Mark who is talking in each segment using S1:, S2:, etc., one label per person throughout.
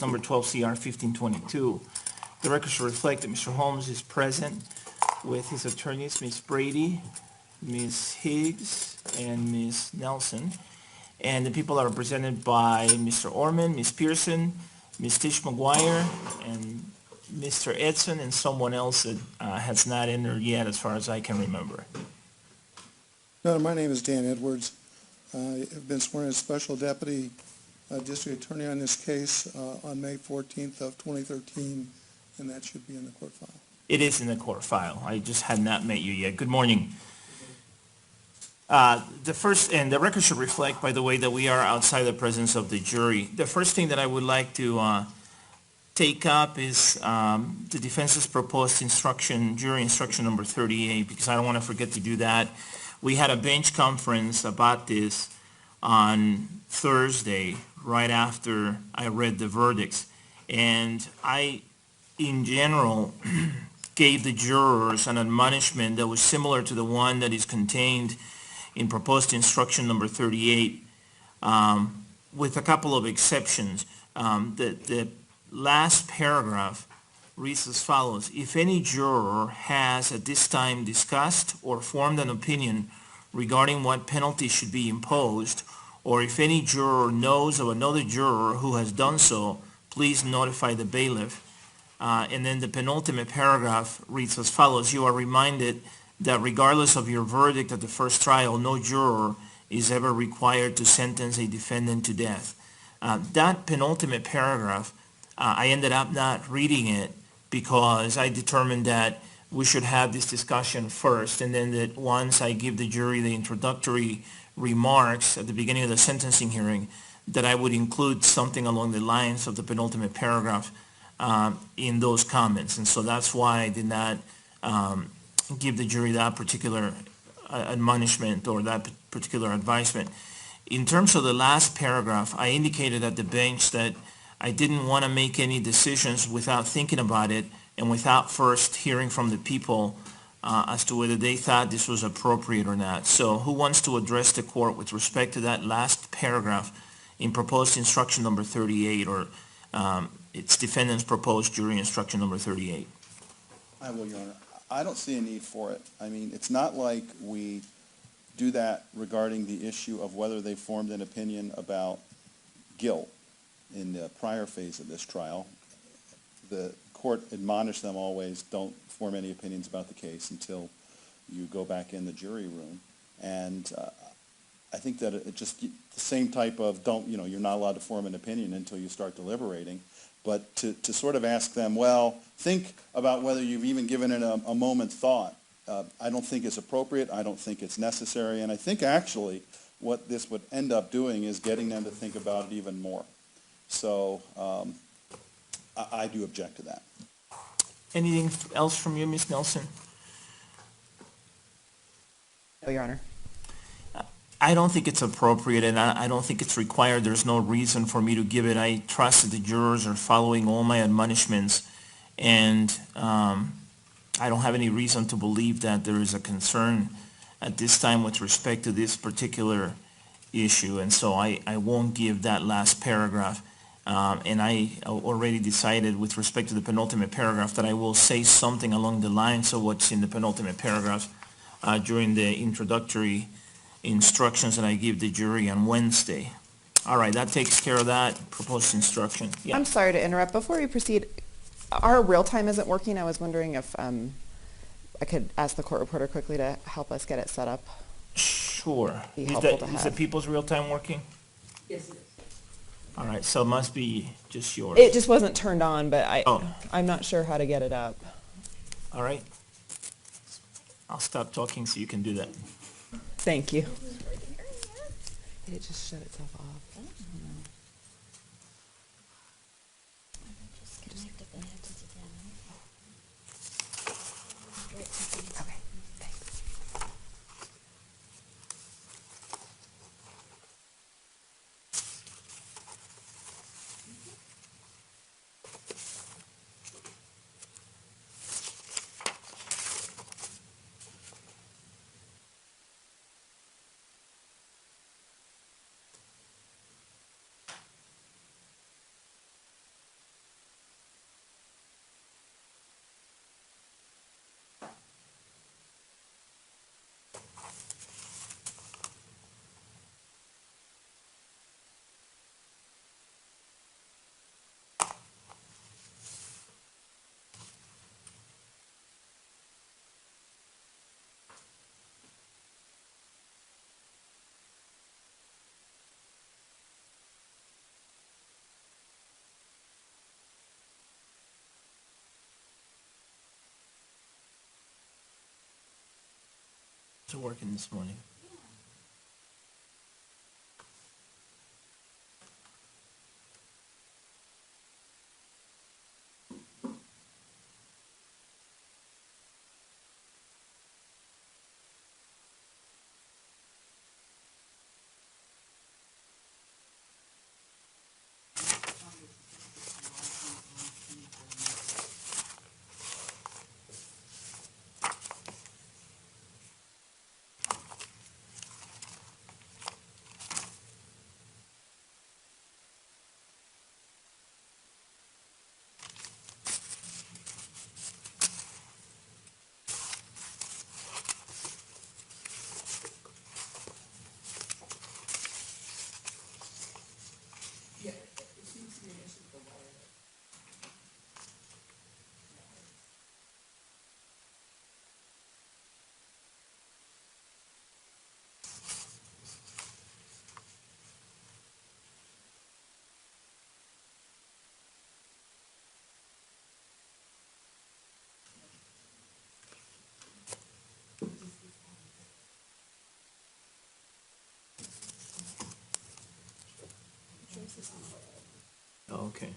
S1: number 12 CR 1522. The record should reflect that Mr. Holmes is present with his attorneys, Ms. Brady, Ms. Higgs, and Ms. Nelson. And the people are represented by Mr. Orman, Ms. Pearson, Ms. Tish McGuire, and Mr. Edson, and someone else that has not entered yet as far as I can remember.
S2: No, my name is Dan Edwards. I have been sworn as Special Deputy District Attorney on this case on May 14th of 2013, and that should be in the court file.
S1: It is in the court file. I just had not met you yet. Good morning. The record should reflect, by the way, that we are outside the presence of the jury. The first thing that I would like to take up is the defense's proposed instruction, jury instruction number 38, because I don't want to forget to do that. We had a bench conference about this on Thursday, right after I read the verdicts. And I, in general, gave the jurors an admonishment that was similar to the one that is contained in proposed instruction number 38, with a couple of exceptions. The last paragraph reads as follows: if any juror has at this time discussed or formed an opinion regarding what penalty should be imposed, or if any juror knows of another juror who has done so, please notify the bailiff. And then the penultimate paragraph reads as follows: you are reminded that regardless of your verdict at the first trial, no juror is ever required to sentence a defendant to death. That penultimate paragraph, I ended up not reading it because I determined that we should have this discussion first, and then that once I give the jury the introductory remarks at the beginning of the sentencing hearing, that I would include something along the lines of the penultimate paragraph in those comments. And so that's why I did not give the jury that particular admonishment or that particular advisement. In terms of the last paragraph, I indicated at the bench that I didn't want to make any decisions without thinking about it and without first hearing from the people as to whether they thought this was appropriate or not. So who wants to address the court with respect to that last paragraph in proposed instruction number 38, or its defendant's proposed jury instruction number 38?
S3: I will, Your Honor. I don't see a need for it. I mean, it's not like we do that regarding the issue of whether they formed an opinion about guilt in the prior phase of this trial. The court admonished them always, don't form any opinions about the case until you go back in the jury room. And I think that it just, the same type of you're not allowed to form an opinion until you start deliberating. But to sort of ask them, well, think about whether you've even given it a moment's thought, I don't think it's appropriate. I don't think it's necessary. And I think actually what this would end up doing is getting them to think about it even more. So I do object to that.
S1: Anything else from you, Ms. Nelson?
S4: No, Your Honor.
S1: I don't think it's appropriate, and I don't think it's required. There's no reason for me to give it. I trust that the jurors are following all my admonishments, and I don't have any reason to believe that there is a concern at this time with respect to this particular issue, and so I won't give that last paragraph. And I already decided with respect to the penultimate paragraph that I will say something along the lines of what's in the penultimate paragraph during the introductory instructions that I give the jury on Wednesday. All right, that takes care of that proposed instruction. Yeah.
S4: I'm sorry to interrupt. Before we proceed, our real time isn't working. I was wondering if I could ask the court reporter quickly to help us get it set up.
S1: Sure.
S4: Be helpful to
S1: Is the
S4: have.
S1: people's real time working?
S5: Yes, it is.
S1: All right, so it must be just yours.
S4: It just wasn't turned on, but
S1: Oh.
S4: I'm not sure how to get it up.
S1: All right. I'll stop talking so you can do that.
S4: Thank you. It just shut itself off. Okay, thanks.
S1: Is it working this morning? Okay.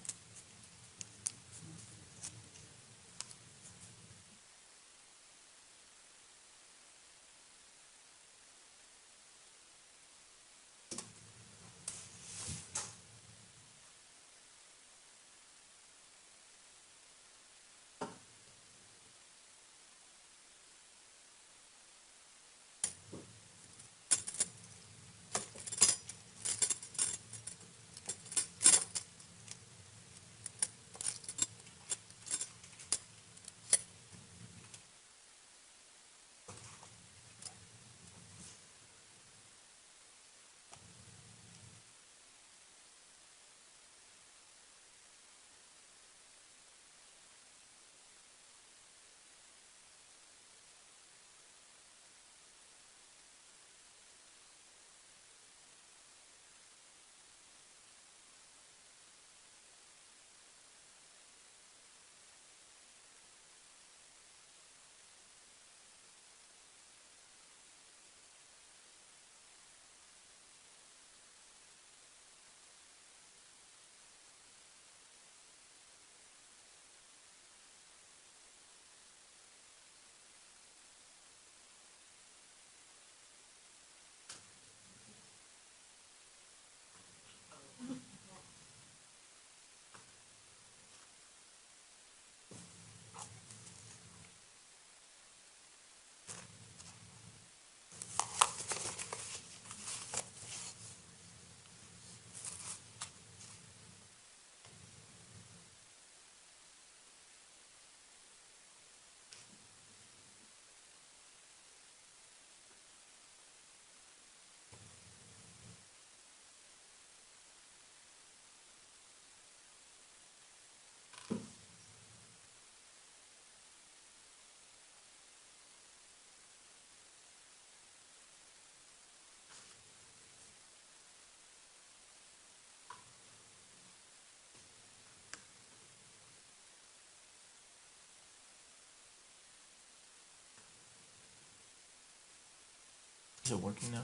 S1: Is it working now?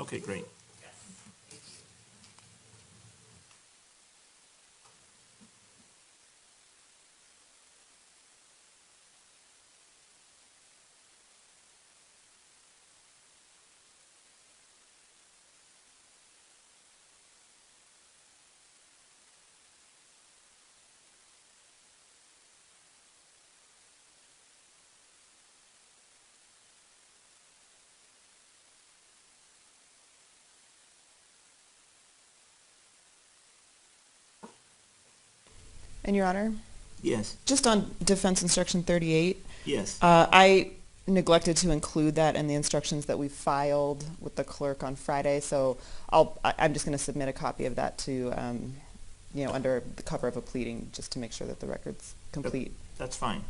S1: Okay, great.
S4: And Your Honor,
S1: Yes,
S4: just on defense instruction 38,
S1: yes.
S4: I neglected to include that in the instructions that we filed with the clerk on Friday, so I'm just going to submit a copy of that to, under the cover of a pleading, just to make sure that the record's complete.
S1: That's fine.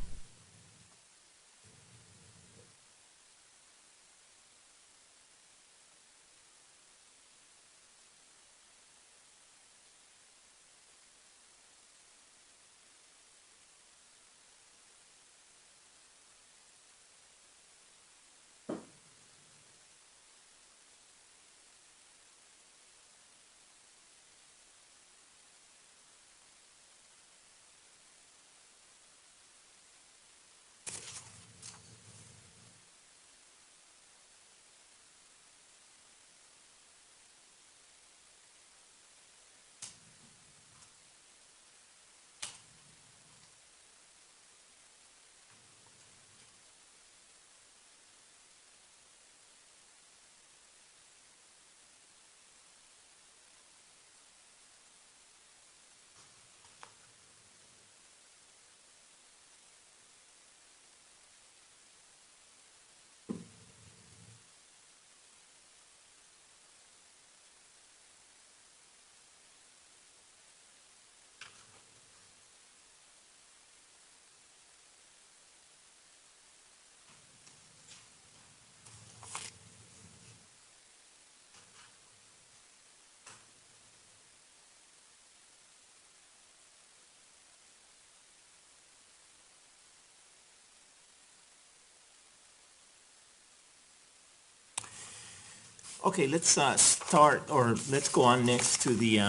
S1: Okay, let's start, or let's go on next to the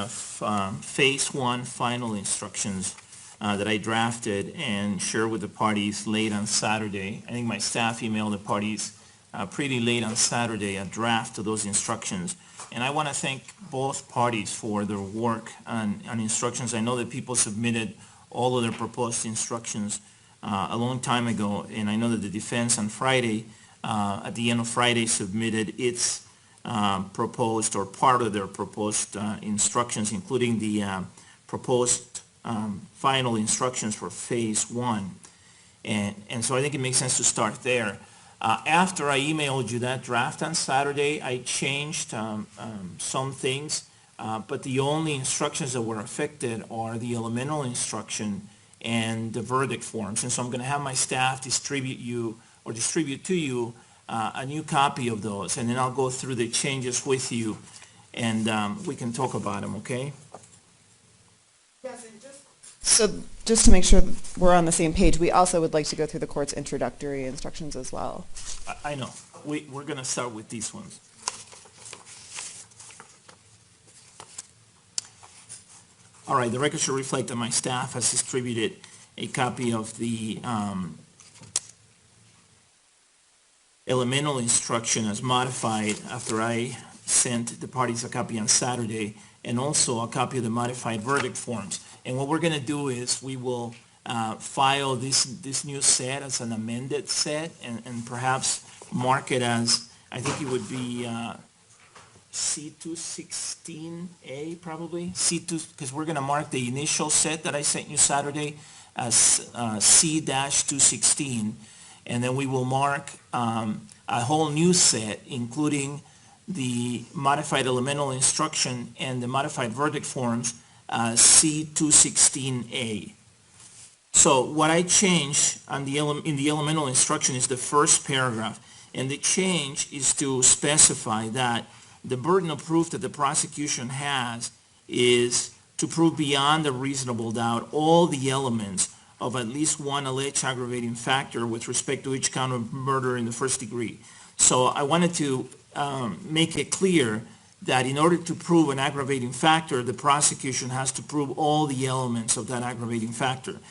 S1: Phase 1 final instructions that I drafted and shared with the parties late on Saturday. I think my staff emailed the parties pretty late on Saturday a draft of those instructions. And I want to thank both parties for their work on instructions. I know that people submitted all of their proposed instructions a long time ago, and I know that the defense on Friday, at the end of Friday, submitted its proposed, or part of their proposed instructions, including the proposed final instructions for Phase 1. And so I think it makes sense to start there. After I emailed you that draft on Saturday, I changed some things, but the only instructions that were affected are the elemental instruction and the verdict forms. And so I'm going to have my staff distribute to you a new copy of those, and then I'll go through the changes with you, and we can talk about them, okay?
S4: So just to make sure we're on the same page, we also would like to go through the court's introductory instructions as well.
S1: I know. We're going to start with these ones. All right, the record should reflect that my staff has distributed a copy of the elemental instruction as modified after I sent the parties a copy on Saturday, and also a copy of the modified verdict forms. And what we're going to do is we will file this new set as an amended set, and perhaps mark it as, I think it would be C216A probably, C2, because we're going to mark the initial set that I sent you Saturday as C-216, and then we will mark a whole new set, including the modified elemental instruction and the modified verdict forms, C216A. So what I changed on in the elemental instruction is the first paragraph, and the change is to specify that the burden of proof that the prosecution has is to prove beyond a reasonable doubt all the elements of at least one alleged aggravating factor with respect to each count of murder in the first degree. So I wanted to make it clear that in order to prove an aggravating factor, the prosecution has to prove all the elements of that aggravating factor.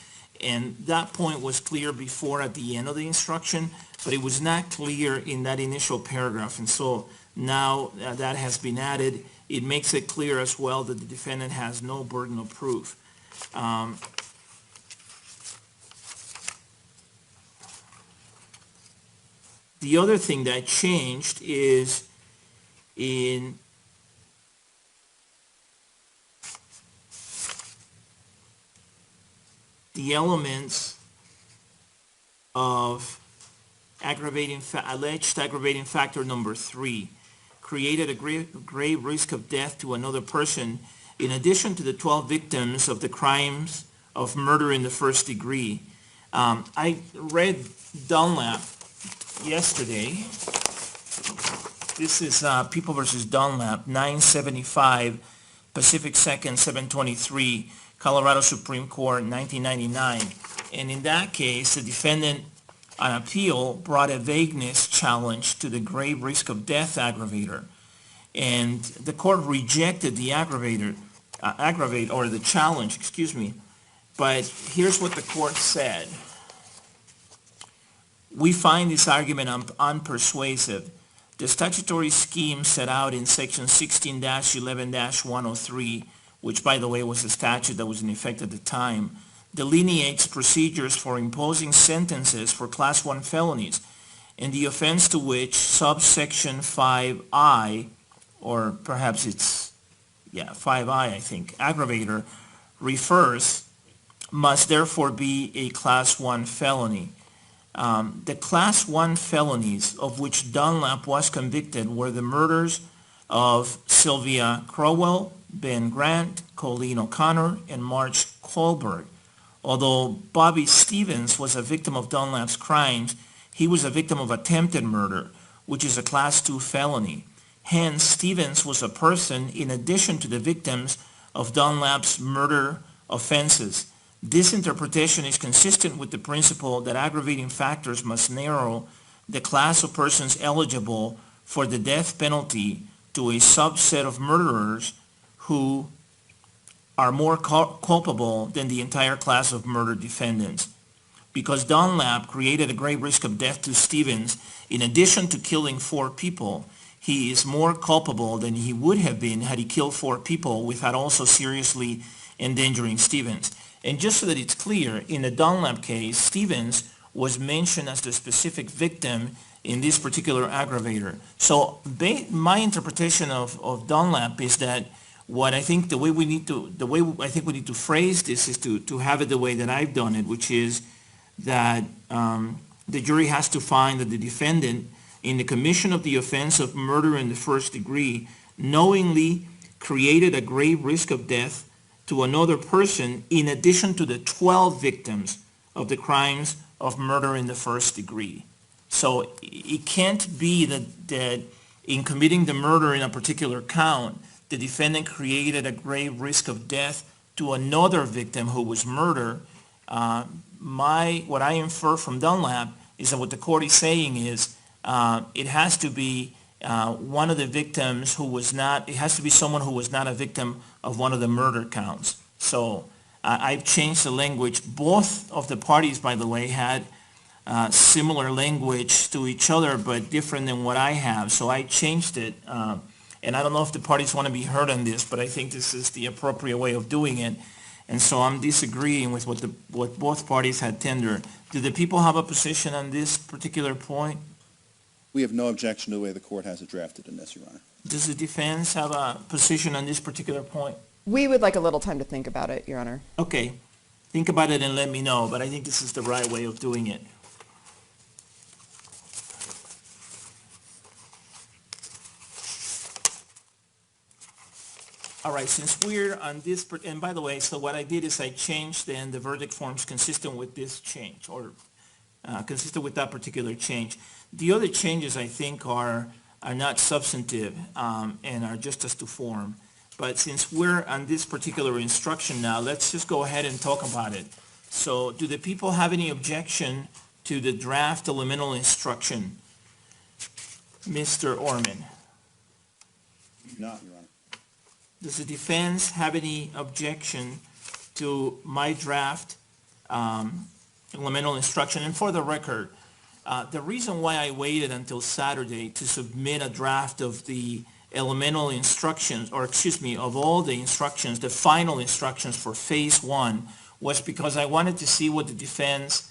S1: And that point was clear before at the end of the instruction, but it was not clear in that initial paragraph. And so now that has been added. It makes it clear as well that the defendant has no burden of proof. The other thing that changed is in the elements of alleged aggravating factor number 3, created a grave risk of death to another person in addition to the 12 victims of the crimes of murder in the first degree. I read Dunlap yesterday. This is People versus Dunlap, 975 Pacific 2nd, 723, Colorado Supreme Court, 1999. And in that case, the defendant on appeal brought a vagueness challenge to the grave risk of death aggravator. And the court rejected the the challenge, excuse me. But here's what the court said. We find this argument unpersuasive. The statutory scheme set out in section 16-11-103, which by the way was the statute that was in effect at the time, delineates procedures for imposing sentences for Class 1 felonies, and the offense to which subsection 5I, or perhaps it's, 5I I think, aggravator, refers, must therefore be a Class 1 felony. The Class 1 felonies of which Dunlap was convicted were the murders of Sylvia Crowell, Ben Grant, Colleen O'Connor, and March Kohlberg. Although Bobby Stevens was a victim of Dunlap's crimes, he was a victim of attempted murder, which is a Class 2 felony. Hence, Stevens was a person in addition to the victims of Dunlap's murder offenses. This interpretation is consistent with the principle that aggravating factors must narrow the class of persons eligible for the death penalty to a subset of murderers who are more culpable than the entire class of murder defendants. Because Dunlap created a great risk of death to Stevens, in addition to killing 4 people, he is more culpable than he would have been had he killed 4 people without also seriously endangering Stevens. And just so that it's clear, in the Dunlap case, Stevens was mentioned as the specific victim in this particular aggravator. So my interpretation of Dunlap is that what I think the way I think we need to phrase this is to have it the way that I've done it, which is that the jury has to find that the defendant, in the commission of the offense of murder in the first degree, knowingly created a grave risk of death to another person in addition to the 12 victims of the crimes of murder in the first degree. So it can't be that in committing the murder in a particular count, the defendant created a grave risk of death to another victim who was murdered. What I infer from Dunlap is that what the court is saying is it has to be one of the victims who was not, it has to be someone who was not a victim of one of the murder counts. So I've changed the language. Both of the parties, by the way, had similar language to each other, but different than what I have. So I changed it. And I don't know if the parties want to be heard on this, but I think this is the appropriate way of doing it. And so I'm disagreeing with what both parties had tendered. Do the people have a position on this particular point?
S3: We have no objection to the way the court has it drafted in this, Your Honor.
S1: Does the defense have a position on this particular point?
S4: We would like a little time to think about it, Your Honor.
S1: Okay, think about it and let me know, but I think this is the right way of doing it. All right, since we're on this, and by the way, so what I did is I changed then the verdict forms consistent with this change, or consistent with that particular change. The other changes, I think, are not substantive and are just as to form. But since we're on this particular instruction now, let's just go ahead and talk about it. So do the people have any objection to the draft elemental instruction? Mr. Orman.
S3: Not, Your Honor.
S1: Does the defense have any objection to my draft elemental instruction? And for the record, the reason why I waited until Saturday to submit a draft of the elemental instructions, or excuse me, of all the instructions, the final instructions for phase 1, was because I wanted to see what the defense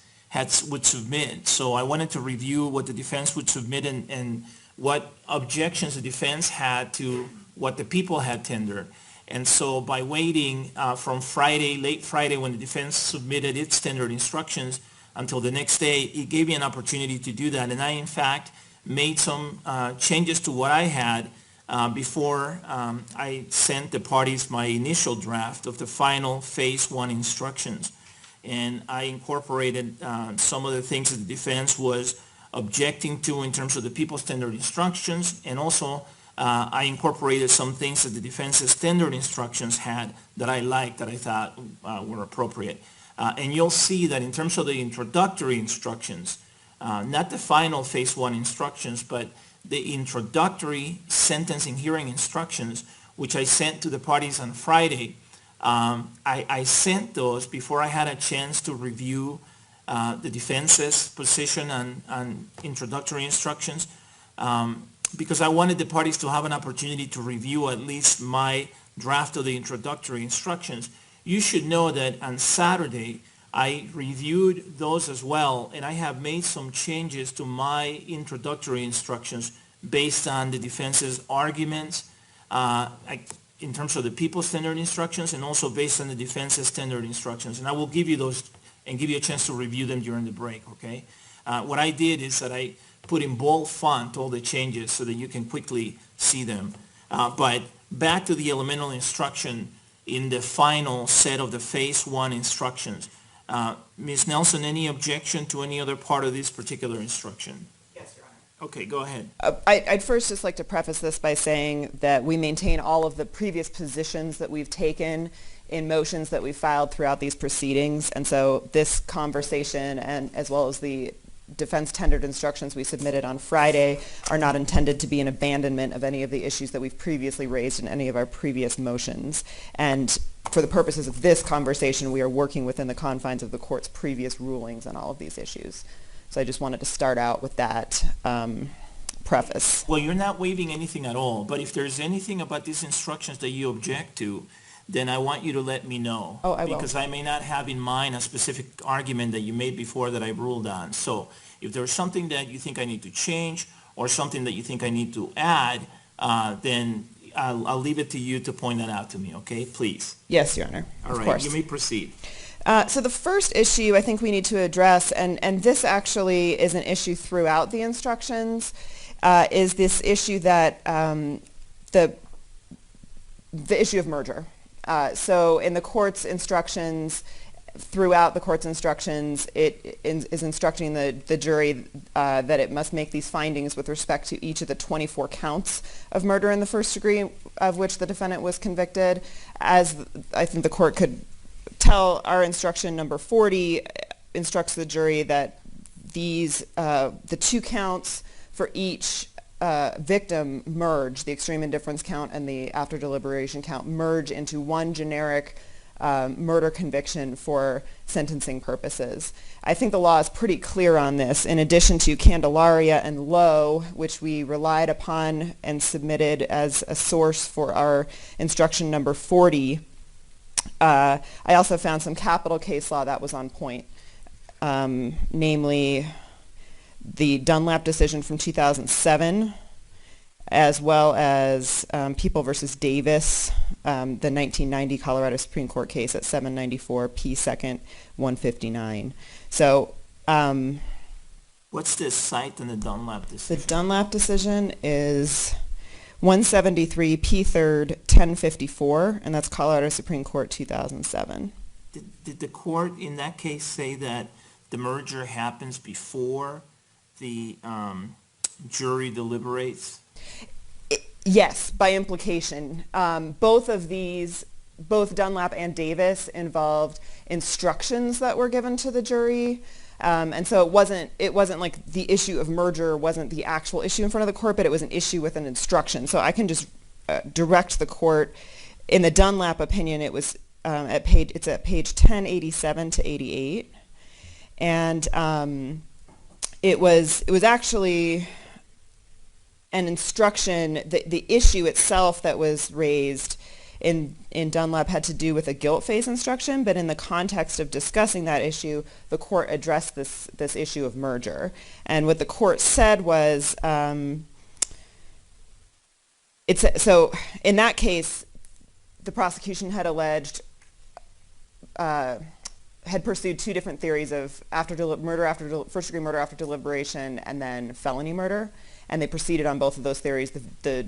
S1: would submit. So I wanted to review what the defense would submit and what objections the defense had to what the people had tendered. And so by waiting from Friday, late Friday, when the defense submitted its tendered instructions, until the next day, it gave me an opportunity to do that. And I, in fact, made some changes to what I had before I sent the parties my initial draft of the final phase 1 instructions. And I incorporated some of the things that the defense was objecting to in terms of the people's tendered instructions, and also I incorporated some things that the defense's tendered instructions had that I liked, that I thought were appropriate. And you'll see that in terms of the introductory instructions, not the final phase 1 instructions, but the introductory sentencing hearing instructions, which I sent to the parties on Friday, I sent those before I had a chance to review the defense's position on introductory instructions, because I wanted the parties to have an opportunity to review at least my draft of the introductory instructions. You should know that on Saturday, I reviewed those as well, and I have made some changes to my introductory instructions based on the defense's arguments in terms of the people's tendered instructions, and also based on the defense's tendered instructions. And I will give you those and give you a chance to review them during the break, okay? What I did is that I put in bold font all the changes so that you can quickly see them. But back to the elemental instruction in the final set of the phase 1 instructions. Ms. Nelson, any objection to any other part of this particular instruction?
S4: Yes, Your Honor.
S1: Okay, go ahead.
S4: I'd first just like to preface this by saying that we maintain all of the previous positions that we've taken in motions that we filed throughout these proceedings. And so this conversation, and as well as the defense tendered instructions we submitted on Friday are not intended to be an abandonment of any of the issues that we've previously raised in any of our previous motions. And for the purposes of this conversation, we are working within the confines of the court's previous rulings on all of these issues. So I just wanted to start out with that preface.
S1: Well, you're not waiving anything at all, but if there's anything about these instructions that you object to, then I want you to let me know.
S4: Oh, I will.
S1: Because I may not have in mind a specific argument that you made before that I ruled on. So if there's something that you think I need to change or something that you think I need to add, then I'll leave it to you to point that out to me, okay? Please.
S4: Yes, Your Honor.
S1: All
S4: Of
S1: right,
S4: course.
S1: you may proceed.
S4: So the first issue I think we need to address, and this actually is an issue throughout the instructions, is this issue that the issue of merger. So in the court's instructions, throughout the court's instructions, it is instructing the jury that it must make these findings with respect to each of the 24 counts of murder in the first degree of which the defendant was convicted. As I think the court could tell, our instruction number 40 instructs the jury that these the 2 counts for each victim merge, the extreme indifference count and the after deliberation count merge into one generic murder conviction for sentencing purposes. I think the law is pretty clear on this. In addition to Candelaria and Lowe, which we relied upon and submitted as a source for our instruction number 40, I also found some capital case law that was on point, namely the Dunlap decision from 2007, as well as People versus Davis, the 1990 Colorado Supreme Court case at 794 P. 2nd 159. So
S1: What's the site in the Dunlap decision?
S4: the Dunlap decision is 173 P. 3rd 1054, and that's Colorado Supreme Court 2007.
S1: Did the court in that case say that the merger happens before the jury deliberates?
S4: Yes, by implication. Both of these, both Dunlap and Davis, involved instructions that were given to the jury. And so it wasn't like the issue of merger wasn't the actual issue in front of the court, but it was an issue with an instruction. So I can just direct the court. In the Dunlap opinion, it was at page 1087 to 88. And it was actually an instruction. The issue itself that was raised in Dunlap had to do with a guilt phase instruction, but in the context of discussing that issue, the court addressed this issue of merger. And what the court said was, so in that case, the prosecution had alleged, had pursued 2 different theories of first degree murder after deliberation and then felony murder, and they proceeded on both of those theories. The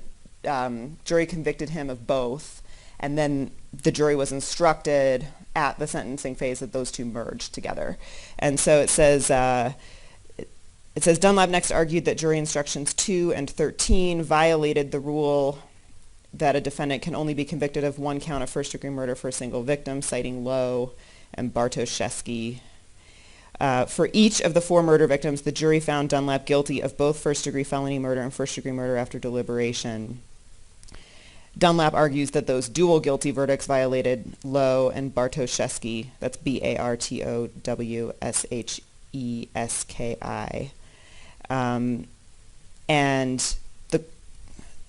S4: jury convicted him of both, and then the jury was instructed at the sentencing phase that those 2 merged together. And so it says Dunlap next argued that jury instructions 2 and 13 violated the rule that a defendant can only be convicted of 1 count of first degree murder for a single victim, citing Lowe and Bartoszewski. For each of the 4 murder victims, the jury found Dunlap guilty of both first-degree felony murder and first-degree murder after deliberation. Dunlap argues that those dual guilty verdicts violated Lowe and Bartoszewski, that's Bartowscheski, and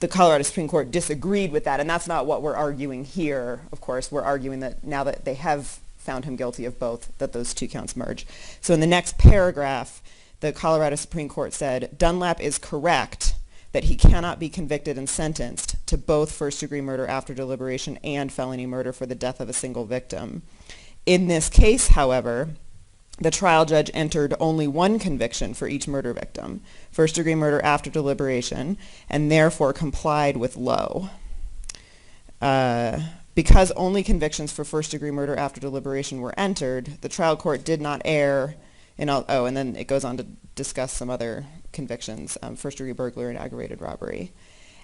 S4: the Colorado Supreme Court disagreed with that, and that's not what we're arguing here. Of course, we're arguing that now that they have found him guilty of both, that those 2 counts merge. So in the next paragraph, the Colorado Supreme Court said, Dunlap is correct that he cannot be convicted and sentenced to both first-degree murder after deliberation and felony murder for the death of a single victim. In this case, however, the trial judge entered only 1 conviction for each murder victim, first-degree murder after deliberation, and therefore complied with Lowe. Because only convictions for first-degree murder after deliberation were entered, the trial court did not err in all, and then it goes on to discuss some other convictions, first-degree burglary and aggravated robbery.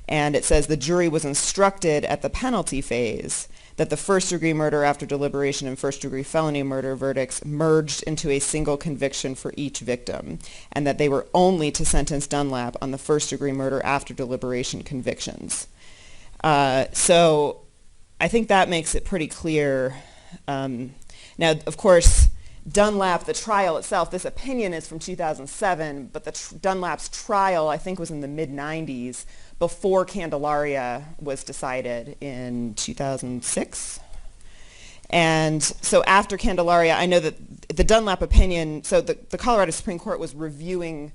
S4: And it says the jury was instructed at the penalty phase that the first-degree murder after deliberation and first-degree felony murder verdicts merged into a single conviction for each victim, and that they were only to sentence Dunlap on the first-degree murder after deliberation convictions. So I think that makes it pretty clear. Now, of course, Dunlap, the trial itself, this opinion is from 2007, but Dunlap's trial, I think, was in the mid-90s, before Candelaria was decided in 2006. And so after Candelaria, I know that the Dunlap opinion, so the Colorado Supreme Court was reviewing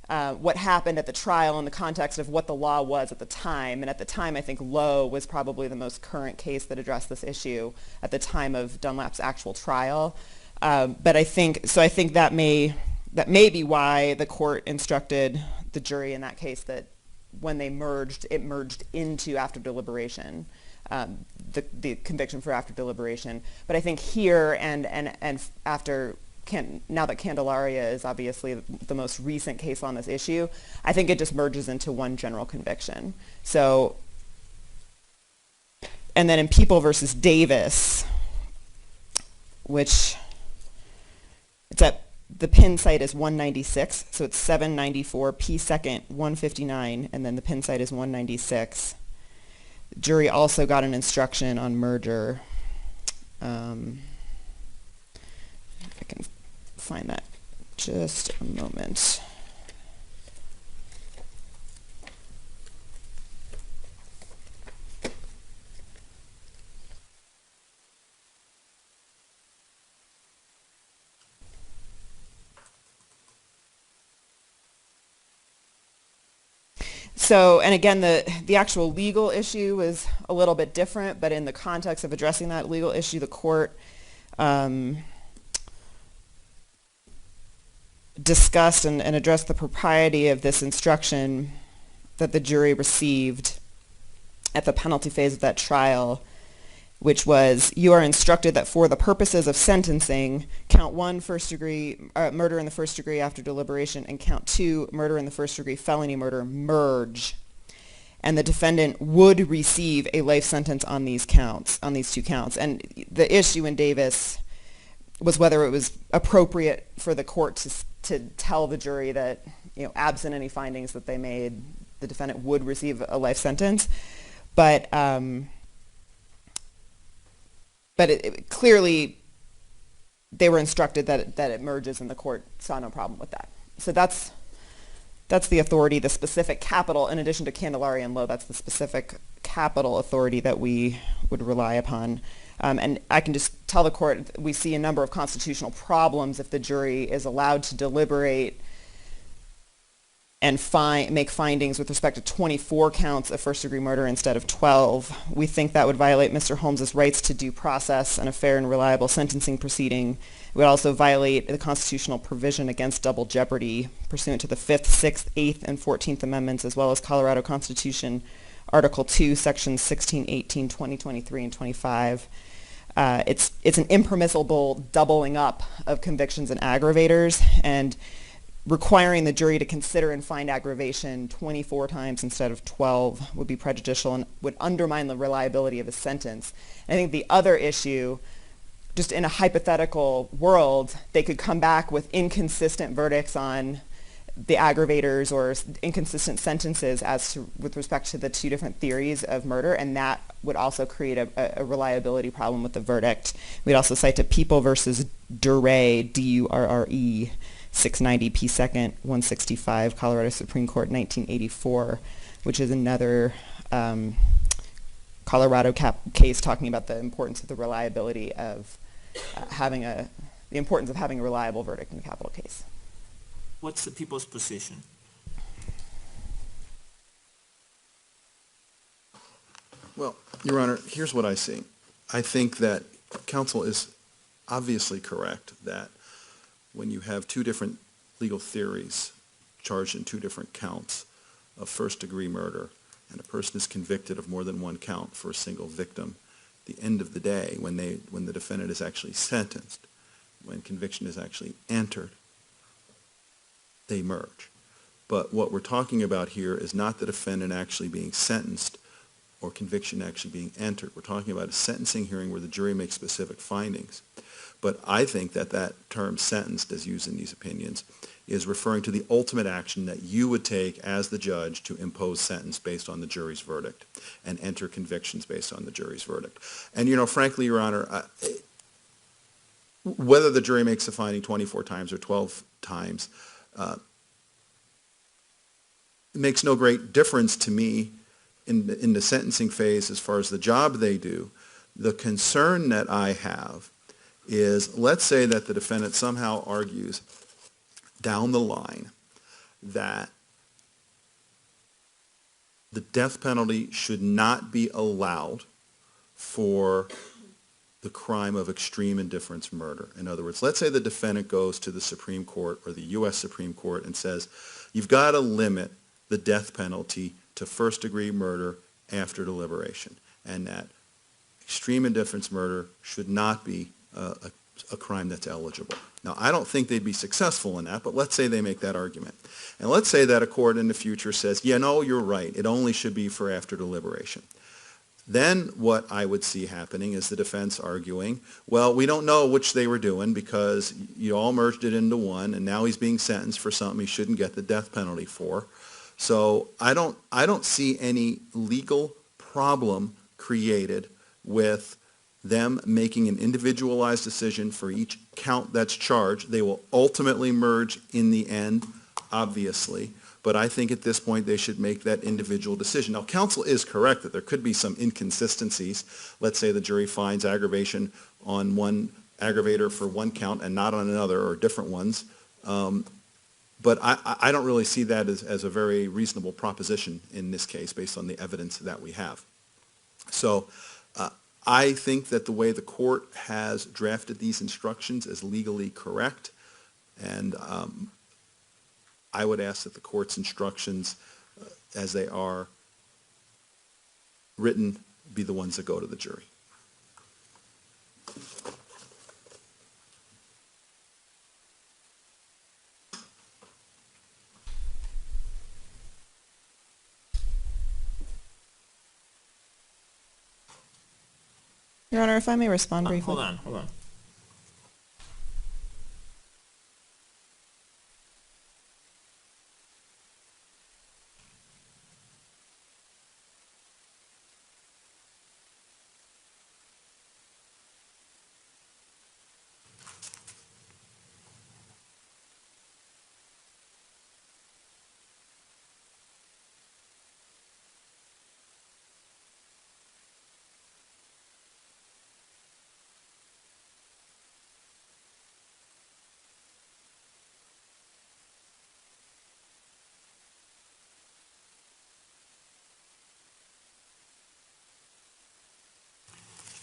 S4: what happened at the trial in the context of what the law was at the time. And at the time, I think Lowe was probably the most current case that addressed this issue at the time of Dunlap's actual trial. But I think that may be why the court instructed the jury in that case that when they merged, it merged into after deliberation, the conviction for after deliberation. But I think here and after now that Candelaria is obviously the most recent case on this issue, I think it just merges into one general conviction. So, and then in People versus Davis, which it's at the pin site is 196, so it's 794 p second 159, and then the pin site is 196. The jury also got an instruction on merger. If I can find that, just a moment. So, and again, the actual legal issue is a little bit different, but in the context of addressing that legal issue, the court discussed and addressed the propriety of this instruction that the jury received at the penalty phase of that trial, which was, you are instructed that for the purposes of sentencing, count 1, first degree murder in the first degree after deliberation, and count 2, murder in the first degree felony murder, merge. And the defendant would receive a life sentence on these counts, on these 2 counts. And the issue in Davis was whether it was appropriate for the court to tell the jury that, absent any findings that they made, the defendant would receive a life sentence. But it clearly, they were instructed that it merges, and the court saw no problem with that. So that's the authority, the specific capital, in addition to Candelaria and Lowe, that's the specific capital authority that we would rely upon. And I can just tell the court, we see a number of constitutional problems if the jury is allowed to deliberate and make findings with respect to 24 counts of first-degree murder instead of 12. We think that would violate Mr. Holmes' rights to due process and a fair and reliable sentencing proceeding. It would also violate the constitutional provision against double jeopardy pursuant to the 5th, 6th, 8th, and 14th Amendments, as well as Colorado Constitution, Article 2, Sections 16, 18, 20, 23, and 25. It's an impermissible doubling up of convictions and aggravators, and requiring the jury to consider and find aggravation 24 times instead of 12 would be prejudicial and would undermine the reliability of the sentence. And I think the other issue, just in a hypothetical world, they could come back with inconsistent verdicts on the aggravators or inconsistent sentences with respect to the 2 different theories of murder, and that would also create a reliability problem with the verdict. We'd also cite to People versus Durre, D-U-R-R-E, 690 P. Second, 165, Colorado Supreme Court, 1984, which is another Colorado case talking about the importance of the reliability of the importance of having a reliable verdict in a capital case.
S1: What's the people's position?
S3: Well, Your Honor, here's what I see. I think that counsel is obviously correct that when you have 2 different legal theories charged in 2 different counts of first-degree murder, and a person is convicted of more than 1 count for a single victim, at the end of the day, when the defendant is actually sentenced, when conviction is actually entered, they merge. But what we're talking about here is not the defendant actually being sentenced or conviction actually being entered. We're talking about a sentencing hearing where the jury makes specific findings. But I think that that term sentenced, as used in these opinions, is referring to the ultimate action that you would take as the judge to impose sentence based on the jury's verdict and enter convictions based on the jury's verdict. And, frankly, Your Honor, whether the jury makes a finding 24 times or 12 times makes no great difference to me in the sentencing phase as far as the job they do. The concern that I have is, let's say that the defendant somehow argues down the line that the death penalty should not be allowed for the crime of extreme indifference murder. In other words, let's say the defendant goes to the Supreme Court or the U.S. Supreme Court and says, you've got to limit the death penalty to first-degree murder after deliberation, and that extreme indifference murder should not be a crime that's eligible. Now, I don't think they'd be successful in that, but let's say they make that argument. And let's say that a court in the future says, no, you're right, it only should be for after deliberation. Then what I would see happening is the defense arguing, well, we don't know which they were doing because you all merged it into one, and now he's being sentenced for something he shouldn't get the death penalty for. So I don't see any legal problem created with them making an individualized decision for each count that's charged. They will ultimately merge in the end, obviously, but I think at this point they should make that individual decision. Now, counsel is correct that there could be some inconsistencies. Let's say the jury finds aggravation on one aggravator for one count and not on another, or different ones. But I don't really see that as a very reasonable proposition in this case based on the evidence that we have. So I think that the way the court has drafted these instructions is legally correct, and I would ask that the court's instructions, as they are written, be the ones that go to the jury.
S4: Your Honor, if I may respond briefly.
S1: Hold on.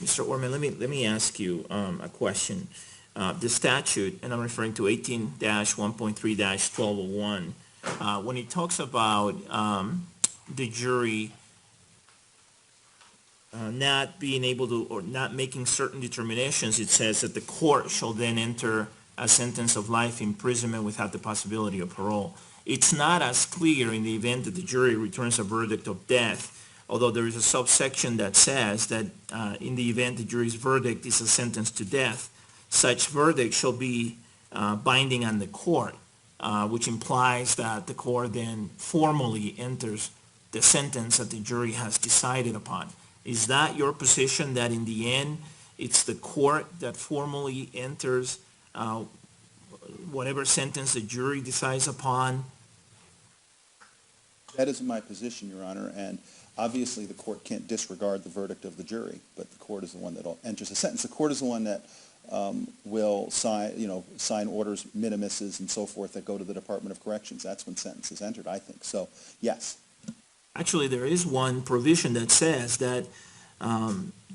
S1: Mr. Orman, let me ask you a question. The statute, and I'm referring to 18-1.3-1201, when it talks about the jury not being able to, or not making certain determinations, it says that the court shall then enter a sentence of life imprisonment without the possibility of parole. It's not as clear in the event that the jury returns a verdict of death, although there is a subsection that says that in the event the jury's verdict is a sentence to death, such verdict shall be binding on the court, which implies that the court then formally enters the sentence that the jury has decided upon. Is that your position, that in the end it's the court that formally enters whatever sentence the jury decides upon?
S3: That is my position, Your Honor, and obviously the court can't disregard the verdict of the jury, but the court is the one that enters the sentence. The court is the one that will sign orders, minimuses, and so forth that go to the Department of Corrections. That's when sentence is entered, I think. So, yes.
S1: Actually, there is one provision that says that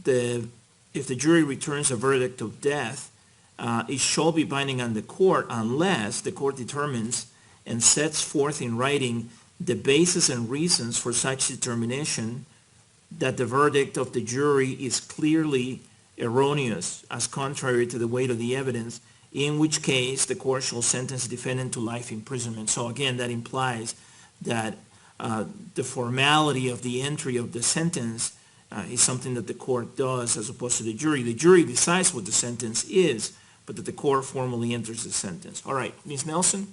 S1: if the jury returns a verdict of death, it shall be binding on the court unless the court determines and sets forth in writing the basis and reasons for such determination that the verdict of the jury is clearly erroneous as contrary to the weight of the evidence in which case the court shall sentence the defendant to life imprisonment. So again, that implies that the formality of the entry of the sentence is something that the court does as opposed to the jury. The jury decides what the sentence is, but that the court formally enters the sentence. All right, Ms. Nelson?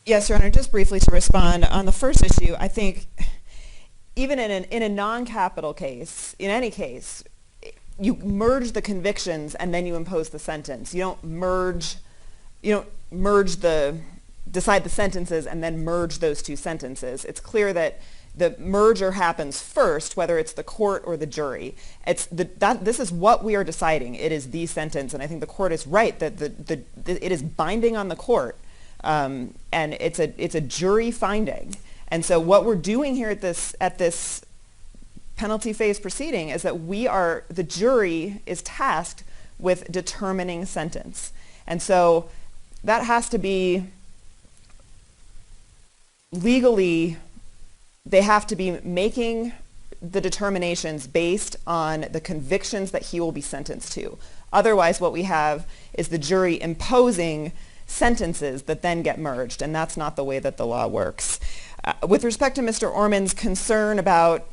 S4: Yes, Your Honor, just briefly to respond. On the first issue, I think even in a non-capital case, in any case, you merge the convictions and then you impose the sentence. You don't decide the sentences and then merge those two sentences. It's clear that the merger happens first, whether it's the court or the jury. This is what we are deciding. It is the sentence, and I think the court is right that it is binding on the court, and it's a jury finding. And so what we're doing here at this penalty phase proceeding is that the jury is tasked with determining sentence. And so that has to be legally, they have to be making the determinations based on the convictions that he will be sentenced to. Otherwise, what we have is the jury imposing sentences that then get merged, and that's not the way that the law works. With respect to Mr. Orman's concern about,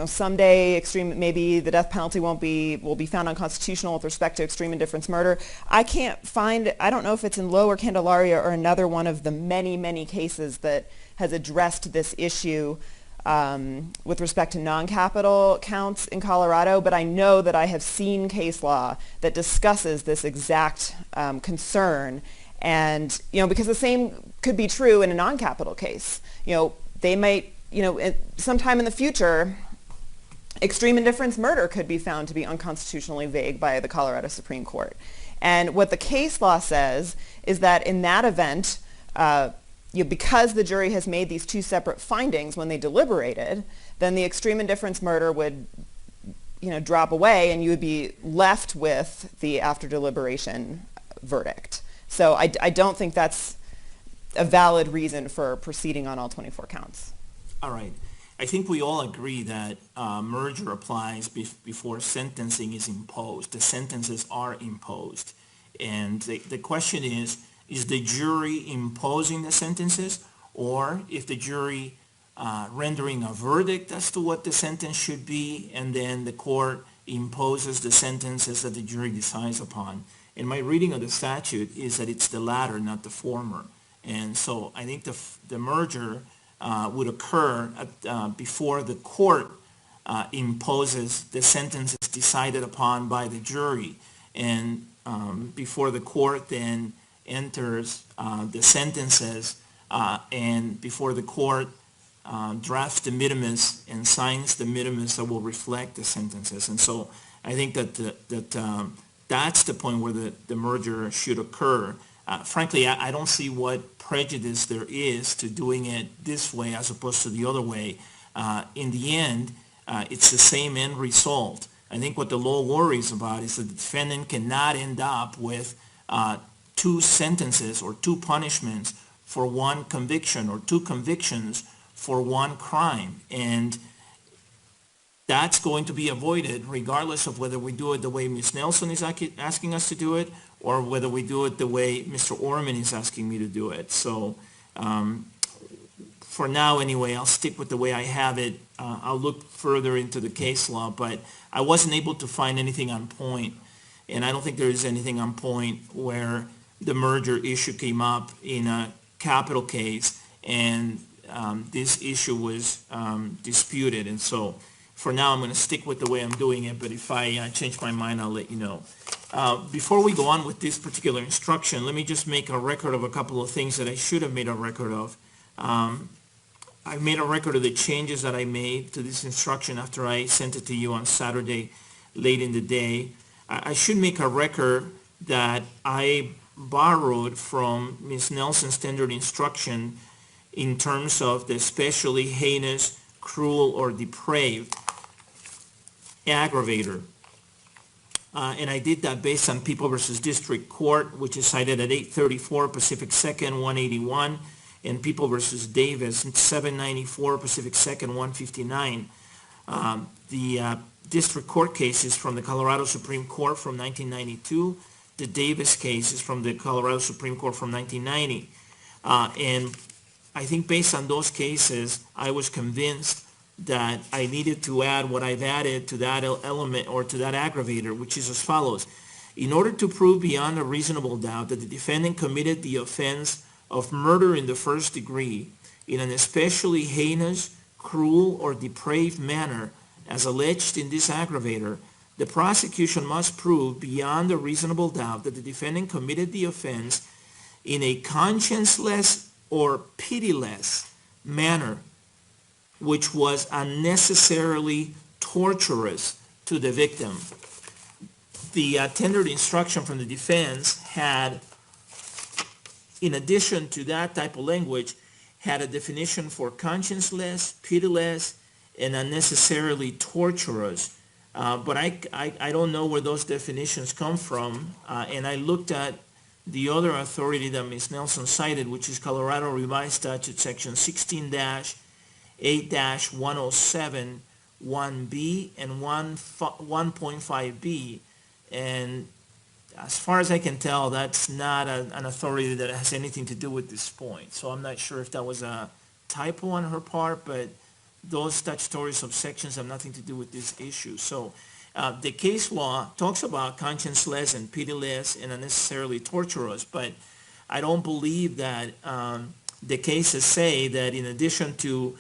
S4: someday maybe the death penalty will be found unconstitutional with respect to extreme indifference murder, I don't know if it's in Lowe or Candelaria or another one of the many, many cases that has addressed this issue with respect to non-capital counts in Colorado, but I know that I have seen case law that discusses this exact concern. And, because the same could be true in a non-capital case. They might, sometime in the future, extreme indifference murder could be found to be unconstitutionally vague by the Colorado Supreme Court. And what the case law says is that in that event, because the jury has made these two separate findings when they deliberated, then the extreme indifference murder would, drop away, and you would be left with the after deliberation verdict. So I don't think that's a valid reason for proceeding on all 24 counts.
S1: All right. I think we all agree that merger applies before sentencing is imposed. The sentences are imposed. And the question is the jury imposing the sentences, or if the jury rendering a verdict as to what the sentence should be, and then the court imposes the sentences that the jury decides upon. And my reading of the statute is that it's the latter, not the former. And so I think the merger would occur before the court imposes the sentences decided upon by the jury, and before the court then enters the sentences, and before the court drafts the minimus and signs the minimus that will reflect the sentences. And so I think that that's the point where the merger should occur. Frankly, I don't see what prejudice there is to doing it this way as opposed to the other way. In the end, it's the same end result. I think what the law worries about is that the defendant cannot end up with two sentences or two punishments for one conviction, or two convictions for one crime. And that's going to be avoided regardless of whether we do it the way Ms. Nelson is asking us to do it, or whether we do it the way Mr. Orman is asking me to do it. So for now anyway, I'll stick with the way I have it. I'll look further into the case law, but I wasn't able to find anything on point, and I don't think there is anything on point where the merger issue came up in a capital case and this issue was disputed. And so for now, I'm going to stick with the way I'm doing it, but if I change my mind, I'll let you know. Before we go on with this particular instruction, let me just make a record of a couple of things that I should have made a record of. I made a record of the changes that I made to this instruction after I sent it to you on Saturday late in the day. I should make a record that I borrowed from Ms. Nelson's standard instruction in terms of the especially heinous, cruel, or depraved aggravator. And I did that based on People versus District Court, which is cited at 834 Pacific 2nd, 181, and People versus Davis, 794 Pacific 2nd, 159. The district court cases from the Colorado Supreme Court from 1992, The Davis case is from the Colorado Supreme Court from 1990. And I think based on those cases, I was convinced that I needed to add what I've added to that element or to that aggravator, which is as follows. In order to prove beyond a reasonable doubt that the defendant committed the offense of murder in the first degree in an especially heinous, cruel, or depraved manner as alleged in this aggravator, the prosecution must prove beyond a reasonable doubt that the defendant committed the offense in a conscienceless or pitiless manner, which was unnecessarily torturous to the victim. The tendered instruction from the defense had, in addition to that type of language, had a definition for conscienceless, pitiless, and unnecessarily torturous. But I don't know where those definitions come from, and I looked at the other authority that Ms. Nelson cited, which is Colorado Revised Statute Section 16-8-107, 1B and 1.5B, and as far as I can tell, that's not an authority that has anything to do with this point. So I'm not sure if that was a typo on her part, but those statutory subsections have nothing to do with this issue. So the case law talks about conscienceless and pitiless and unnecessarily torturous, but I don't believe that the cases say that in addition to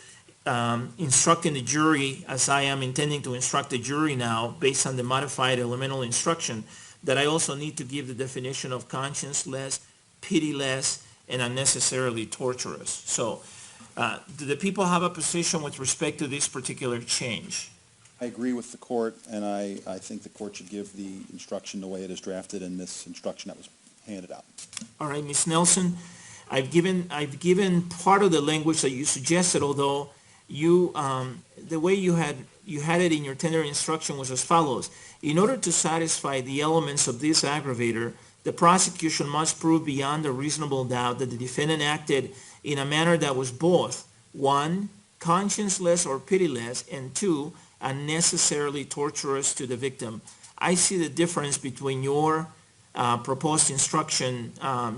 S1: instructing the jury, as I am intending to instruct the jury now based on the modified elemental instruction, that I also need to give the definition of conscienceless, pitiless, and unnecessarily torturous. So do the people have a position with respect to this particular change?
S3: I agree with the court, and I think the court should give the instruction the way it is drafted in this instruction that was handed out.
S1: All right, Ms. Nelson, I've given part of the language that you suggested, although you the way you had it in your tender instruction was as follows. In order to satisfy the elements of this aggravator, the prosecution must prove beyond a reasonable doubt that the defendant acted in a manner that was both, 1, conscienceless or pitiless, and 2, unnecessarily torturous to the victim. I see the difference between your proposed instruction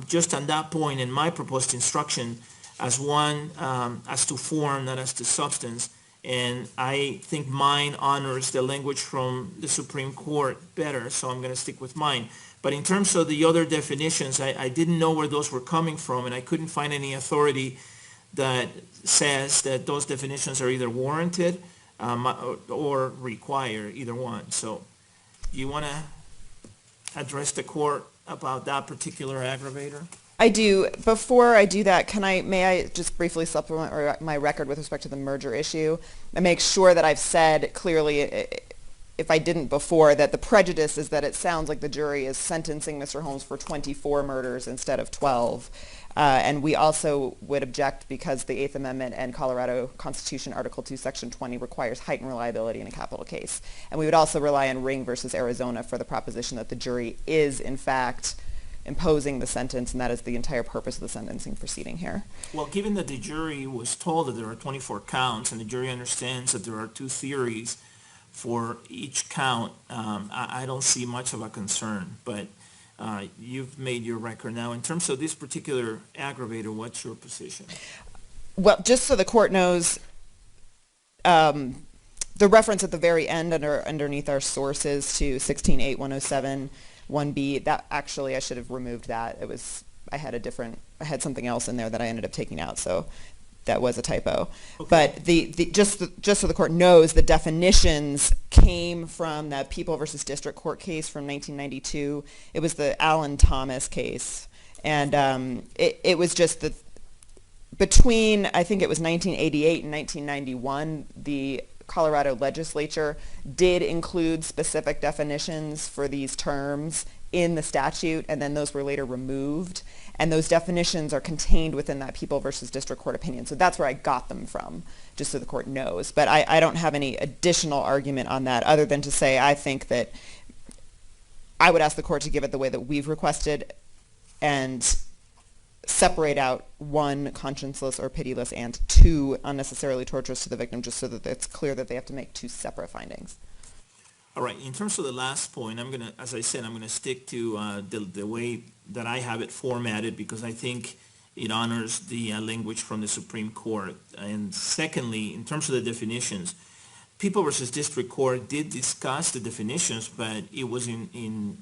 S1: just on that point and my proposed instruction as one as to form, not as to substance. And I think mine honors the language from the Supreme Court better, so I'm going to stick with mine. But in terms of the other definitions, I didn't know where those were coming from, and I couldn't find any authority that says that those definitions are either warranted or require, either one. So you want to address the court about that particular aggravator?
S4: I do. Before I do that, may I just briefly supplement my record with respect to the merger issue and make sure that I've said clearly, if I didn't before, that the prejudice is that it sounds like the jury is sentencing Mr. Holmes for 24 murders instead of 12. And we also would object because the Eighth Amendment and Colorado Constitution Article 2, Section 20 requires heightened reliability in a capital case. And we would also rely on Ring versus Arizona for the proposition that the jury is, in fact, imposing the sentence, and that is the entire purpose of the sentencing proceeding here.
S1: Well, given that the jury was told that there are 24 counts and the jury understands that there are 2 theories for each count, I don't see much of a concern. But you've made your record now. In terms of this particular aggravator, what's your position?
S4: Well, just so the court knows, the reference at the very end underneath our sources to 16.8.107 1B, that actually I should have removed that. I had something else in there that I ended up taking out, so that was a typo. Okay. But just so the court knows, the definitions came from that People versus District Court case from 1992. It was the Alan Thomas case, and it was just between, I think it was 1988 and 1991, the Colorado legislature did include specific definitions for these terms in the statute, and then those were later removed. And those definitions are contained within that People versus District Court opinion. So that's where I got them from, just so the court knows. But I don't have any additional argument on that other than to say I think that I would ask the court to give it the way that we've requested and separate out 1, conscienceless or pitiless, and 2, unnecessarily torturous to the victim, just so that it's clear that they have to make 2 separate findings.
S1: All right, in terms of the last point, as I said, I'm gonna stick to the way that I have it formatted because I think it honors the language from the Supreme Court. And secondly, in terms of the definitions, People versus District Court did discuss the definitions, but it was in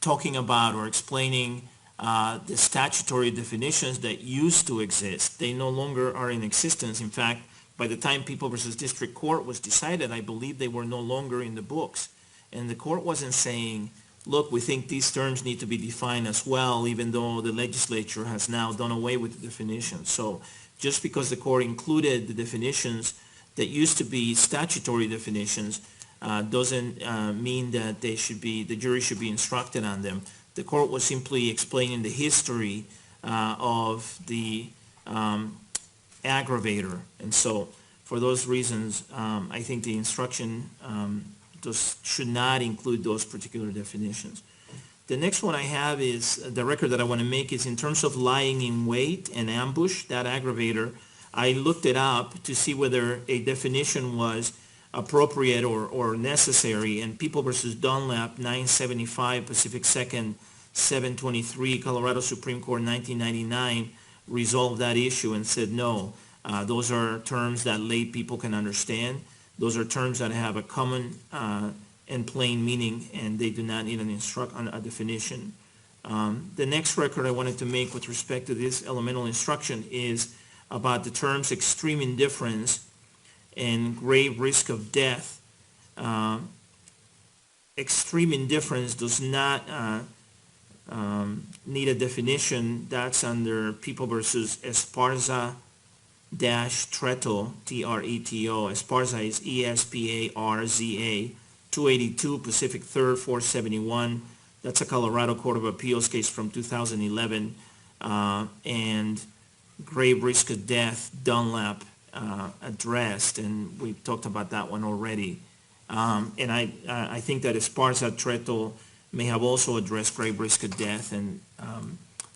S1: talking about or explaining the statutory definitions that used to exist. They no longer are in existence. In fact, by the time People versus District Court was decided, I believe they were no longer in the books. And the court wasn't saying, look, we think these terms need to be defined as well, even though the legislature has now done away with the definitions. So just because the court included the definitions that used to be statutory definitions doesn't mean that the jury should be instructed on them. The court was simply explaining the history of the aggravator. And so for those reasons, I think the instruction should not include those particular definitions. The next one I have is, the record that I want to make is in terms of lying in wait and ambush, that aggravator. I looked it up to see whether a definition was appropriate or necessary, and People versus Dunlap, 975 Pacific 2nd, 723, Colorado Supreme Court, 1999, resolved that issue and said no. Those are terms that lay people can understand. Those are terms that have a common and plain meaning, and they do not need a definition. The next record I wanted to make with respect to this elemental instruction is about the terms extreme indifference and grave risk of death. Extreme indifference does not need a definition. That's under People versus Esparza-Treto, T-R-E-T-O. Esparza is E-S-P-A-R-Z-A, 282 Pacific 3rd, 471. That's a Colorado Court of Appeals case from 2011. And grave risk of death, Dunlap addressed, and we talked about that one already. And I think that Esparza-Treto may have also addressed grave risk of death, and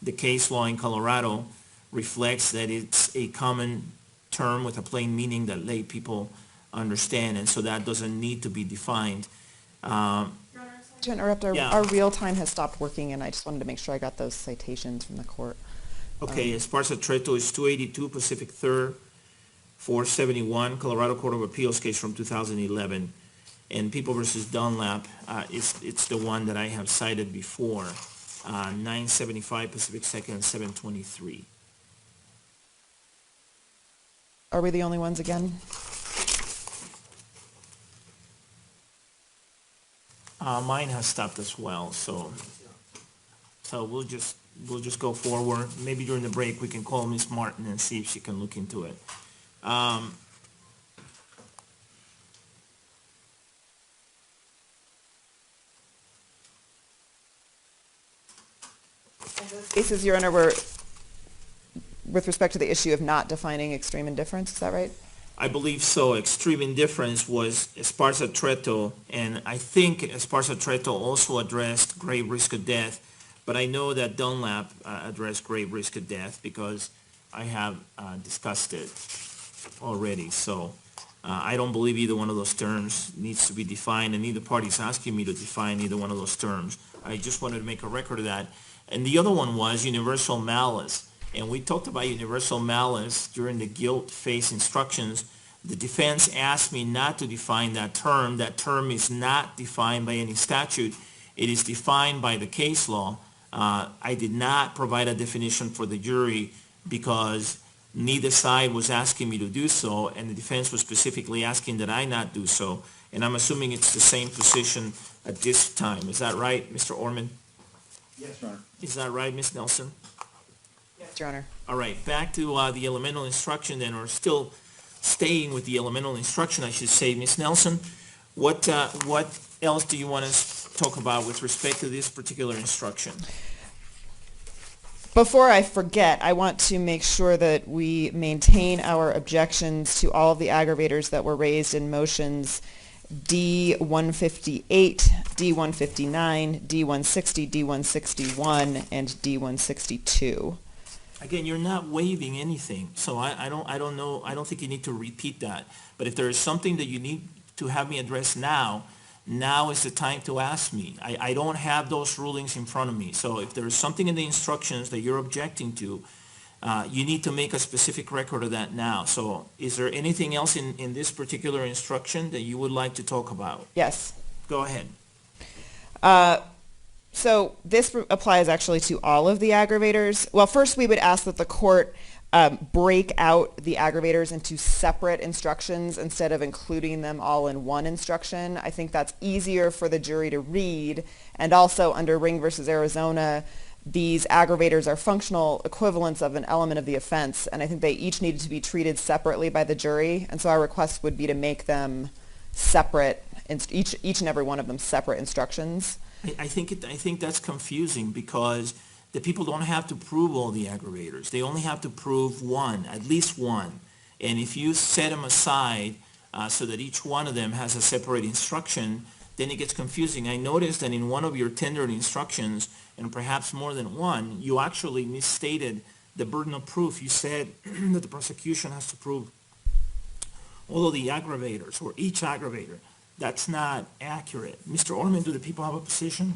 S1: the case law in Colorado reflects that it's a common term with a plain meaning that lay people understand, and so that doesn't need to be defined.
S4: To interrupt,
S1: Yeah.
S4: our real time has stopped working, and I just wanted to make sure I got those citations from the court.
S1: Okay, Esparza-Treto is 282 Pacific 3rd, 471, Colorado Court of Appeals case from 2011. And People versus Dunlap, it's the one that I have cited before, 975 Pacific 2nd, 723.
S4: Are we the only ones again?
S1: Mine has stopped as well, so we'll just go forward. Maybe during the break we can call Ms. Martin and see if she can look into it.
S4: Cases, Your Honor, were with respect to the issue of not defining extreme indifference, is that right?
S1: I believe so. Extreme indifference was Esparza-Treto, and I think Esparza-Treto also addressed grave risk of death, but I know that Dunlap addressed grave risk of death because I have discussed it already. So I don't believe either one of those terms needs to be defined, and neither party is asking me to define either one of those terms. I just wanted to make a record of that. And the other one was universal malice. And we talked about universal malice during the guilt phase instructions. The defense asked me not to define that term. That term is not defined by any statute. It is defined by the case law. I did not provide a definition for the jury because neither side was asking me to do so, and the defense was specifically asking that I not do so. And I'm assuming it's the same position at this time. Is that right, Mr. Orman?
S3: Yes, Your Honor.
S1: Is that right, Ms. Nelson?
S4: Yes, Your Honor.
S1: All right, back to the elemental instruction then, or still staying with the elemental instruction, I should say. Ms. Nelson, what else do you want us to talk about with respect to this particular instruction?
S4: Before I forget, I want to make sure that we maintain our objections to all of the aggravators that were raised in motions D-158, D-159, D-160, D-161, and D-162.
S1: Again, you're not waiving anything, so I don't know. I don't think you need to repeat that. But if there is something that you need to have me address now, now is the time to ask me. I don't have those rulings in front of me. So if there's something in the instructions that you're objecting to, you need to make a specific record of that now. So is there anything else in this particular instruction that you would like to talk about?
S4: Yes.
S1: Go ahead.
S4: So this applies actually to all of the aggravators. Well, first we would ask that the court break out the aggravators into separate instructions instead of including them all in one instruction. I think that's easier for the jury to read, and also under Ring versus Arizona, these aggravators are functional equivalents of an element of the offense, and I think they each needed to be treated separately by the jury, and so our request would be to make them separate, each and every one of them separate instructions.
S1: I think that's confusing because the people don't have to prove all the aggravators. They only have to prove one, at least one. And if you set them aside so that each one of them has a separate instruction, then it gets confusing. I noticed that in one of your tendered instructions, and perhaps more than one, you actually misstated the burden of proof. You said that the prosecution has to prove all of the aggravators or each aggravator. That's not accurate. Mr. Orman, do the people have a position?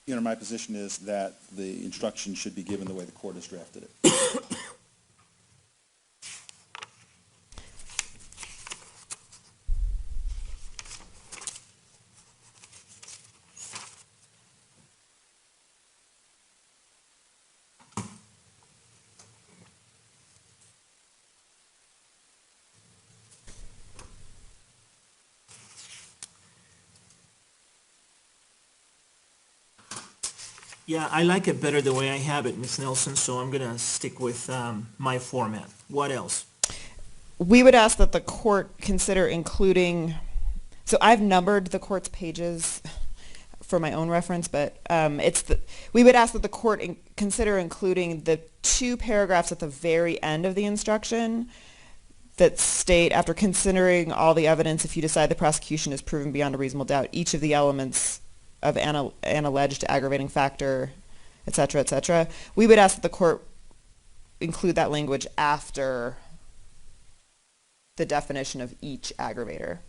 S3: Your Honor, my position is that the instruction should be given the way the court has drafted it.
S1: Yeah, I like it better the way I have it, Ms. Nelson, so I'm going to stick with my format. What else?
S4: We would ask that the court consider including, so I've numbered the court's pages for my own reference, but we would ask that the court consider including the two paragraphs at the very end of the instruction that state, after considering all the evidence, if you decide the prosecution is proven beyond a reasonable doubt, each of the elements of an alleged aggravating factor, et cetera, we would ask that the court include that language after the definition of each aggravator.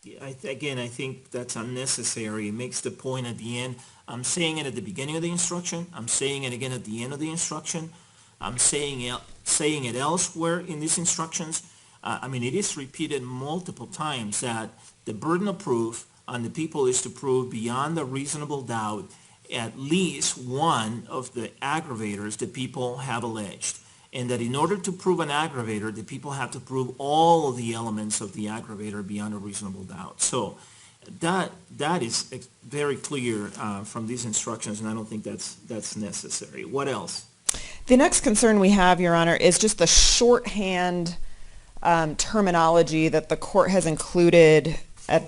S1: Yeah, again, I think that's unnecessary. It makes the point at the end. I'm saying it at the beginning of the instruction. I'm saying it again at the end of the instruction. I'm saying it elsewhere in these instructions. I mean, it is repeated multiple times that the burden of proof on the people is to prove beyond a reasonable doubt at least one of the aggravators the people have alleged. And that in order to prove an aggravator, the people have to prove all of the elements of the aggravator beyond a reasonable doubt. So that is very clear from these instructions, and I don't think that's necessary. What else?
S4: The next concern we have, Your Honor, is just the shorthand terminology that the court has included at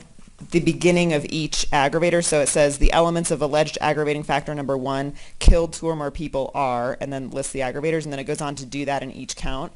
S4: the beginning of each aggravator. So it says the elements of alleged aggravating factor number 1, killed 2 or more people are, and then lists the aggravators, and then it goes on to do that in each count.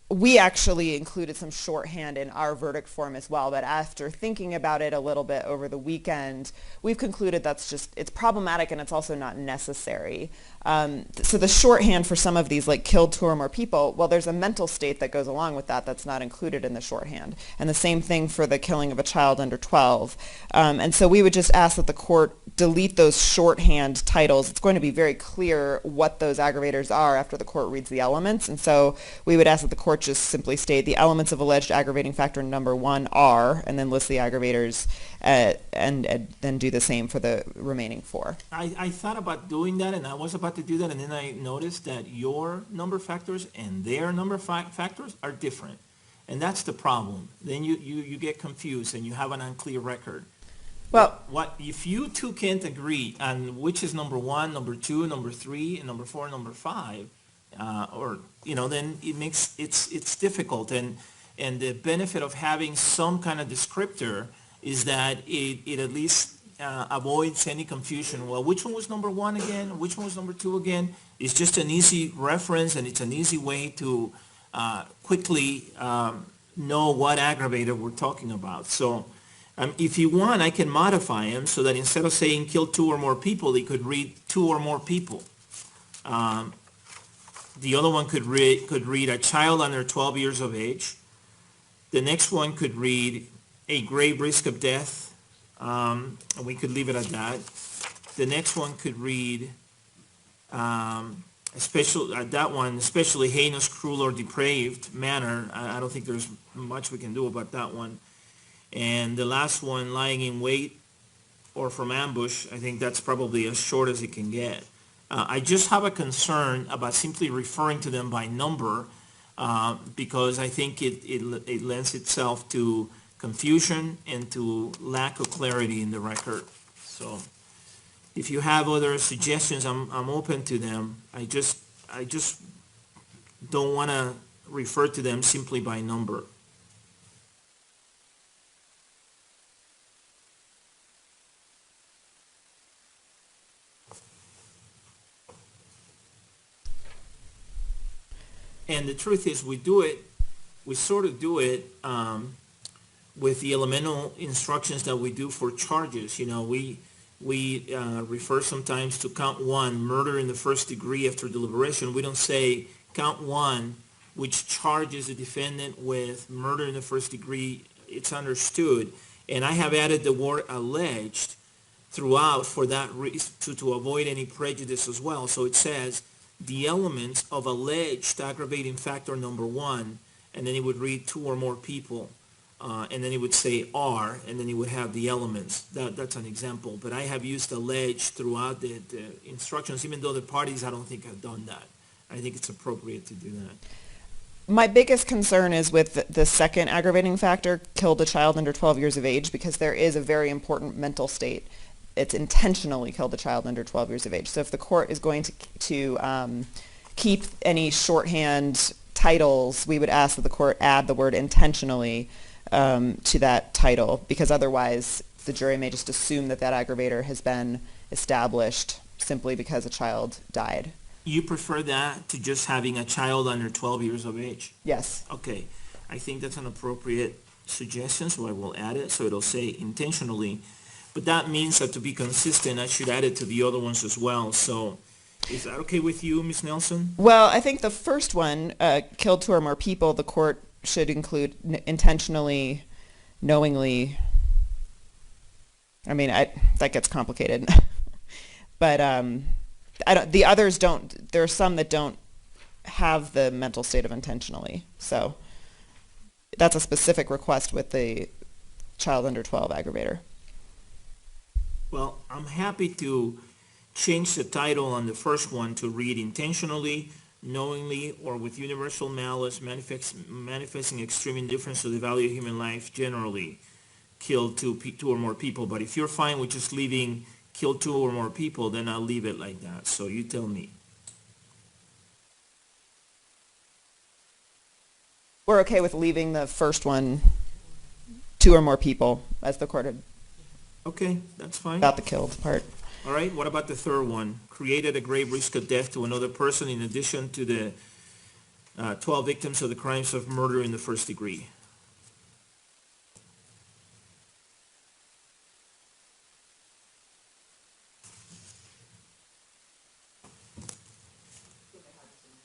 S4: We actually included some shorthand in our verdict form as well, but after thinking about it a little bit over the weekend, we've concluded it's problematic and it's also not necessary. So the shorthand for some of these, like killed 2 or more people, well, there's a mental state that goes along with that that's not included in the shorthand. And the same thing for the killing of a child under 12. And so we would just ask that the court delete those shorthand titles. It's going to be very clear what those aggravators are after the court reads the elements. And so we would ask that the court just simply state the elements of alleged aggravating factor number 1 are, and then list the aggravators, and then do the same for the remaining 4.
S1: I thought about doing that, and I was about to do that, and then I noticed that your number factors and their number factors are different. And that's the problem. Then you get confused and you have an unclear record.
S4: Well,
S1: what if you two can't agree on which is number 1, number 2, number 3, and number 4, and number 5, then it's difficult. And the benefit of having some kind of descriptor is that it at least avoids any confusion. Well, which one was number 1 again? Which one was number 2 again? It's just an easy reference, and it's an easy way to quickly know what aggravator we're talking about. So if you want, I can modify them so that instead of saying kill 2 or more people, they could read 2 or more people. The other one could read a child under 12 years of age, The next one could read a grave risk of death, and we could leave it at that. The next one could read especially heinous, cruel, or depraved manner. I don't think there's much we can do about that one. And the last one, lying in wait or from ambush, I think that's probably as short as it can get. I just have a concern about simply referring to them by number because I think it lends itself to confusion and to lack of clarity in the record. So if you have other suggestions, I'm open to them. I just don't want to refer to them simply by number. And the truth is, we sort of do it with the elemental instructions that we do for charges. You know, we refer sometimes to count one, murder in the first degree after deliberation. We don't say count one, which charges the defendant with murder in the first degree. It's understood. And I have added the word alleged throughout for that reason, to avoid any prejudice as well. So it says the elements of alleged aggravating factor number one, and then it would read two or more people. And then it would say are, and then it would have the elements. That's an example. But I have used alleged throughout the instructions, even though the parties, I don't think, have done that. I think it's appropriate to do that.
S4: My biggest concern is with the second aggravating factor, killed a child under 12 years of age, because there is a very important mental state. It's intentionally killed a child under 12 years of age. So if the court is going to keep any shorthand titles, we would ask that the court add the word intentionally to that title, because otherwise the jury may just assume that that aggravator has been established simply because a child died.
S1: You prefer that to just having a child under 12 years of age?
S4: Yes.
S1: Okay. I think that's an appropriate suggestion, so I will add it. So it'll say intentionally. But that means that to be consistent, I should add it to the other ones as well. So is that okay with you, Ms. Nelson?
S4: Well, I think the first one, killed two or more people, the court should include intentionally, knowingly. I mean, that gets complicated. But the others don't. There are some that don't have the mental state of intentionally. So that's a specific request with the child under 12 aggravator.
S1: Well, I'm happy to change the title on the first one to read intentionally, knowingly, or with universal malice, manifesting extreme indifference to the value of human life generally, killed two or more people. But if you're fine with just leaving killed two or more people, then I'll leave it like that. So you tell me.
S4: We're okay with leaving the first one, two or more people, as the court had
S1: Okay, that's fine.
S4: about the killed part.
S1: All right, what about the third one? Created a grave risk of death to another person in addition to the 12 victims of the crimes of murder in the first degree.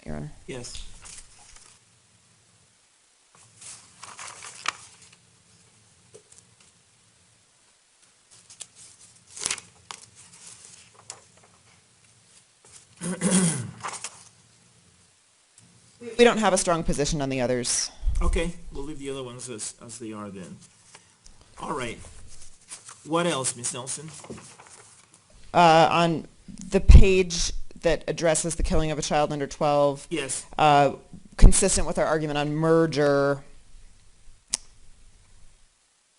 S4: Your Honor.
S1: Yes.
S4: We don't have a strong position on the others.
S1: Okay, we'll leave the other ones as they are then. All right. What else, Ms. Nelson?
S4: On the page that addresses the killing of a child under 12,
S1: Yes.
S4: consistent with our argument on merger,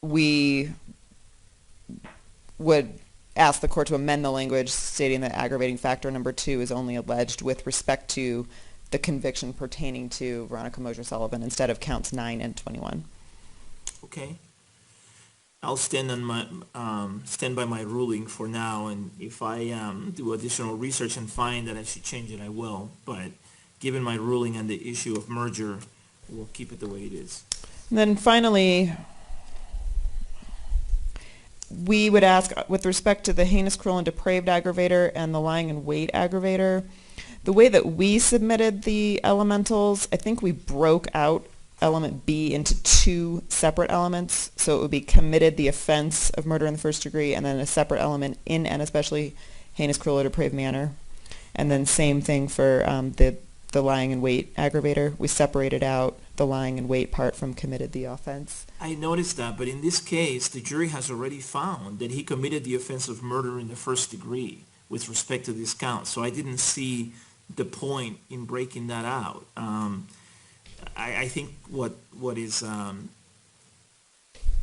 S4: we would ask the court to amend the language stating that aggravating factor number 2 is only alleged with respect to the conviction pertaining to Veronica Mosier Sullivan instead of counts 9 and 21.
S1: Okay. I'll stand by my ruling for now, and if I do additional research and find that I should change it, I will. But given my ruling on the issue of merger, we'll keep it the way it is.
S4: And then finally, we would ask, with respect to the heinous, cruel, and depraved aggravator and the lying in wait aggravator, the way that we submitted the elementals, I think we broke out element B into two separate elements. So it would be committed the offense of murder in the first degree, and then a separate element in an especially heinous, cruel, or depraved manner. And then same thing for the lying in wait aggravator. We separated out the lying in wait part from committed the offense.
S1: I noticed that, but in this case, the jury has already found that he committed the offense of murder in the first degree with respect to this count. So I didn't see the point in breaking that out. I think what is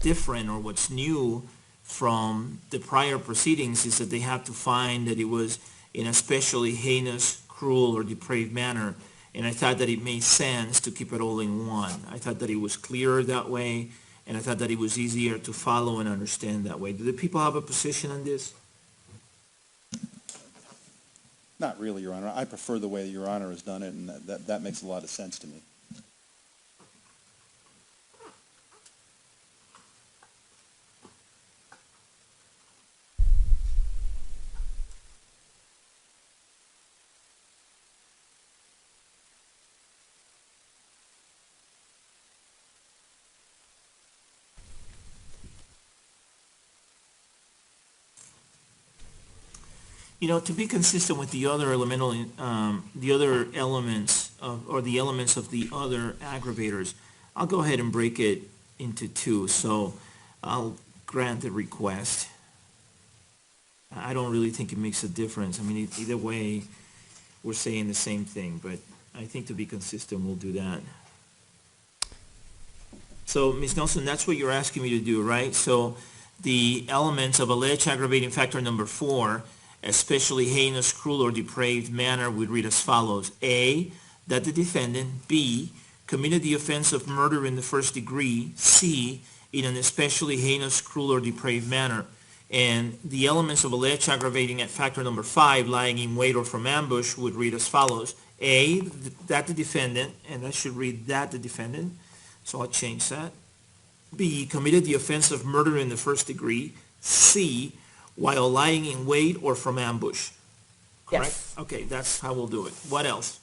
S1: different, or what's new from the prior proceedings, is that they have to find that it was in a especially heinous, cruel, or depraved manner. And I thought that it made sense to keep it all in one. I thought that it was clearer that way, and I thought that it was easier to follow and understand that way. Do the people have a position on this?
S3: Not really, Your Honor. I prefer the way Your Honor has done it, and that makes a lot of sense to me.
S1: You know, to be consistent with the other elemental, the other elements of, or the elements of the other aggravators, I'll go ahead and break it into two. So I'll grant the request. I don't really think it makes a difference. I mean, either way, we're saying the same thing, but I think to be consistent, we'll do that. So, Ms. Nelson, that's what you're asking me to do, right? So the elements of alleged aggravating factor number 4, especially heinous, cruel, or depraved manner, would read as follows. A, that the defendant, B, committed the offense of murder in the first degree, C, in an especially heinous, cruel, or depraved manner. And the elements of alleged aggravating at factor number 5, lying in wait or from ambush, would read as follows. A, that the defendant, and that should read that the defendant, so I'll change that. B, committed the offense of murder in the first degree. C, while lying in wait or from ambush. Correct?
S4: Yes.
S1: Okay, that's how we'll do it. What else?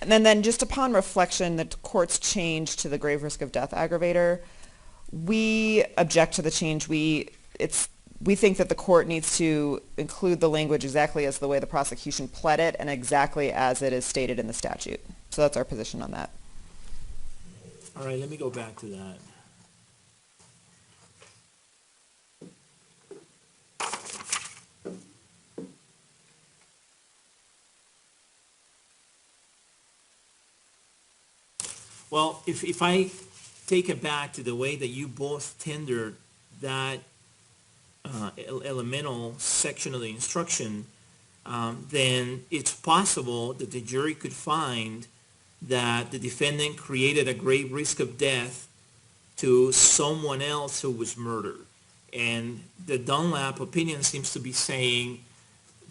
S4: And then just upon reflection, the court's change to the grave risk of death aggravator, we object to the change. We think that the court needs to include the language exactly as the way the prosecution pled it and exactly as it is stated in the statute. So that's our position on that.
S1: All right, let me go back to that. Well, if I take it back to the way that you both tendered that elemental section of the instruction, then it's possible that the jury could find that the defendant created a grave risk of death to someone else who was murdered. And the Dunlap opinion seems to be saying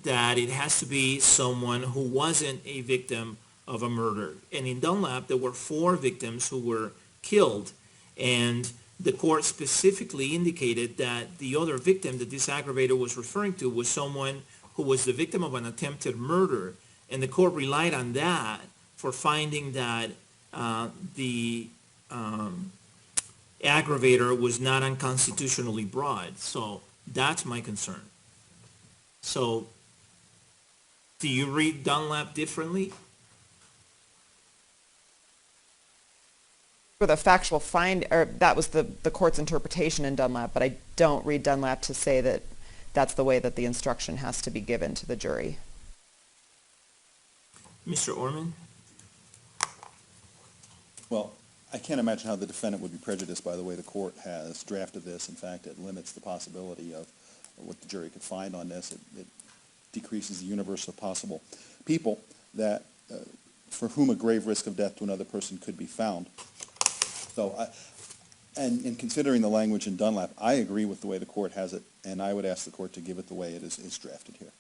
S1: that it has to be someone who wasn't a victim of a murder. And in Dunlap, there were 4 victims who were killed, and the court specifically indicated that the other victim that this aggravator was referring to was someone who was the victim of an attempted murder, and the court relied on that for finding that the aggravator was not unconstitutionally broad. So that's my concern. So do you read Dunlap differently?
S4: For the factual that was the court's interpretation in Dunlap, but I don't read Dunlap to say that that's the way that the instruction has to be given to the jury.
S1: Mr. Orman?
S3: Well, I can't imagine how the defendant would be prejudiced by the way the court has drafted this. In fact, it limits the possibility of what the jury could find on this. It decreases the universe of possible people that for whom a grave risk of death to another person could be found. So, and in considering the language in Dunlap, I agree with the way the court has it, and I would ask the court to give it the way it is drafted here.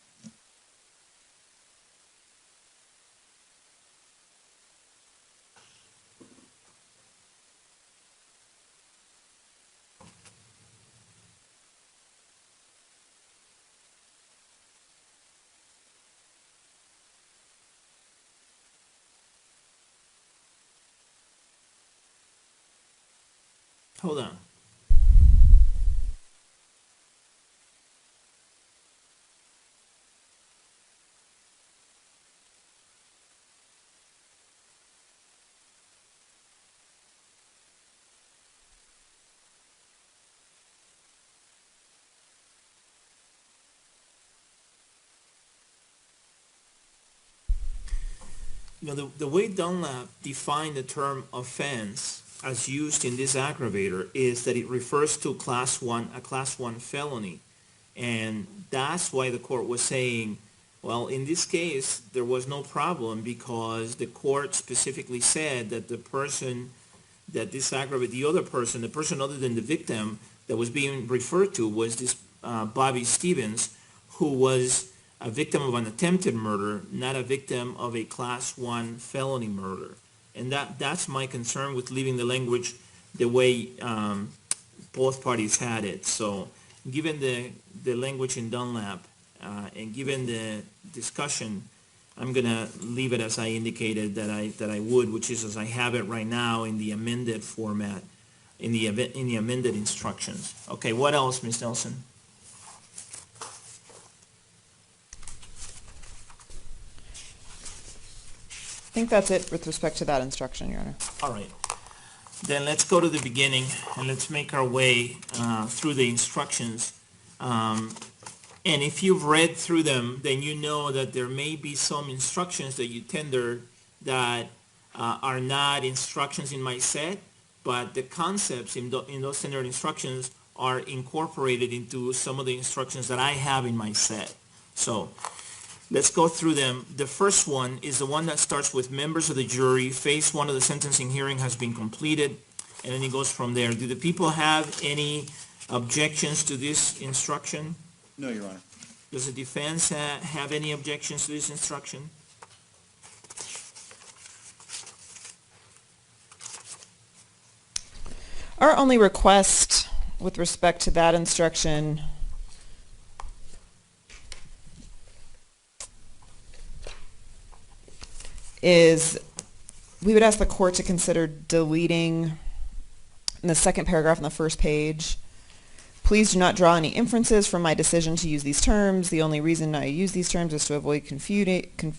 S1: hold on. You know, the way Dunlap defined the term offense as used in this aggravator is that it refers to a class one felony. And that's why the court was saying, well, in this case, there was no problem because the court specifically said that the person that this aggravated, the person other than the victim that was being referred to was this Bobby Stevens, who was a victim of an attempted murder, not a victim of a class one felony murder. And that's my concern with leaving the language the way both parties had it. So given the language in Dunlap and given the discussion, I'm going to leave it as I indicated that I would, which is as I have it right now in the amended format, in the amended instructions. Okay, what else, Ms. Nelson?
S4: I think that's it with respect to that instruction, Your Honor.
S1: All right. Then let's go to the beginning and let's make our way through the instructions. And if you've read through them, then you know that there may be some instructions that you tender that are not instructions in my set, but the concepts in those tendered instructions are incorporated into some of the instructions that I have in my set. So let's go through them. The first one is the one that starts with members of the jury. Phase one of the sentencing hearing has been completed, and then it goes from there. Do the people have any objections to this instruction?
S3: No, Your Honor.
S1: Does the defense have any objections to this instruction?
S4: Our only request with respect to that instruction is we would ask the court to consider deleting in the second paragraph on the first page. Please do not draw any inferences from my decision to use these terms. The only reason I use these terms is to avoid confusion.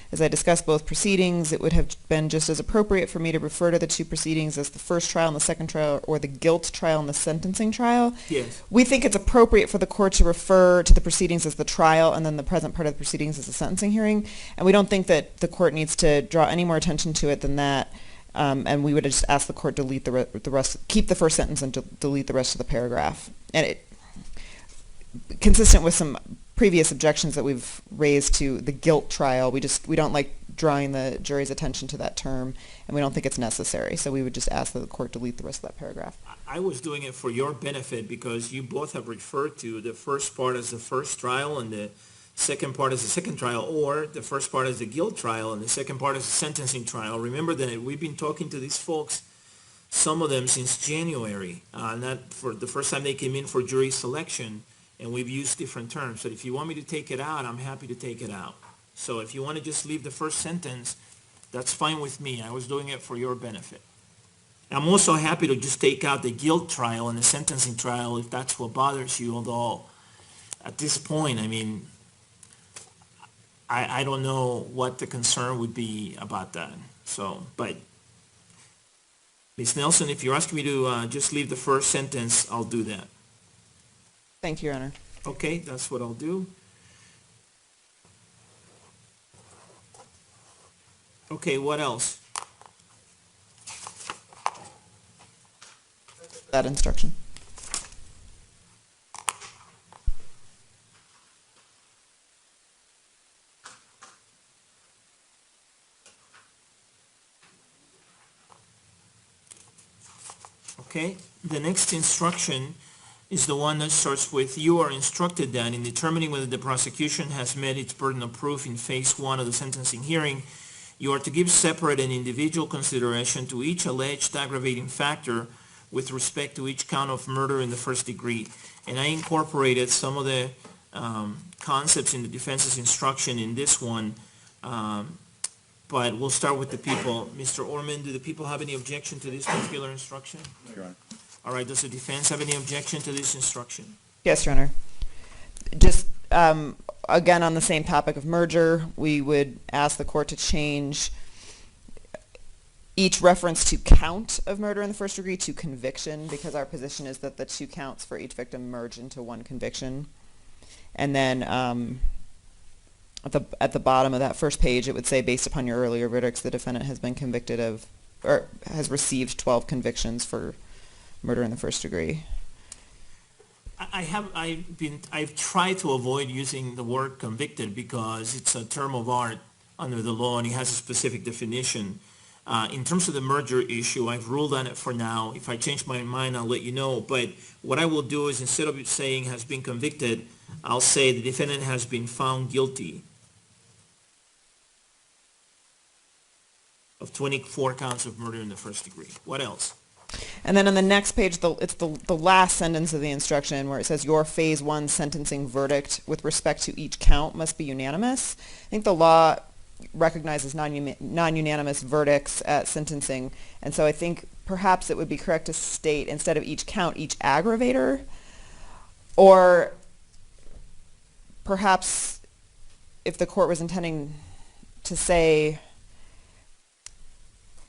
S4: As I discussed both proceedings, it would have been just as appropriate for me to refer to the two proceedings as the first trial and the second trial, or the guilt trial and the sentencing trial.
S1: Yes.
S4: We think it's appropriate for the court to refer to the proceedings as the trial and then the present part of the proceedings as the sentencing hearing. And we don't think that the court needs to draw any more attention to it than that. And we would just ask the court to delete the rest, keep the first sentence and delete the rest of the paragraph. And it, consistent with some previous objections that we've raised to the guilt trial, we don't like drawing the jury's attention to that term, and we don't think it's necessary. So we would just ask that the court delete the rest of that paragraph.
S1: I was doing it for your benefit because you both have referred to the first part as the first trial and the second part as the second trial, or the first part as the guilt trial and the second part as the sentencing trial. Remember that we've been talking to these folks, some of them since January, not for the first time they came in for jury selection, and we've used different terms. So if you want me to take it out, I'm happy to take it out. So if you want to just leave the first sentence, that's fine with me. I was doing it for your benefit. I'm also happy to just take out the guilt trial and the sentencing trial if that's what bothers you, although at this point, I mean, I don't know what the concern would be about that. So, but Ms. Nelson, if you're asking me to just leave the first sentence, I'll do that.
S4: Thank you, Your Honor.
S1: Okay, that's what I'll do. Okay, what else?
S4: That instruction.
S1: Okay, the next instruction is the one that starts with, you are instructed that in determining whether the prosecution has met its burden of proof in phase one of the sentencing hearing, you are to give separate and individual consideration to each alleged aggravating factor with respect to each count of murder in the first degree. And I incorporated some of the concepts in the defense's instruction in this one but we'll start with the people. Mr. Orman, do the people have any objection to this particular instruction?
S3: Your Honor.
S1: All right, does the defense have any objection to this instruction?
S4: Yes, Your Honor. Just, again, on the same topic of merger, we would ask the court to change each reference to count of murder in the first degree to conviction, because our position is that the two counts for each victim merge into one conviction. And then at the bottom of that first page, it would say, based upon your earlier verdicts, the defendant has been convicted of, or has received 12 convictions for murder in the first degree.
S1: I've tried to avoid using the word convicted because it's a term of art under the law and it has a specific definition. In terms of the merger issue, I've ruled on it for now. If I change my mind, I'll let you know. But what I will do is, instead of saying has been convicted, I'll say the defendant has been found guilty of 24 counts of murder in the first degree. What else?
S4: And then on the next page, it's the last sentence of the instruction where it says, your phase one sentencing verdict with respect to each count must be unanimous. I think the law recognizes non-unanimous verdicts at sentencing, and so I think perhaps it would be correct to state, instead of each count, each aggravator, or perhaps if the court was intending to say,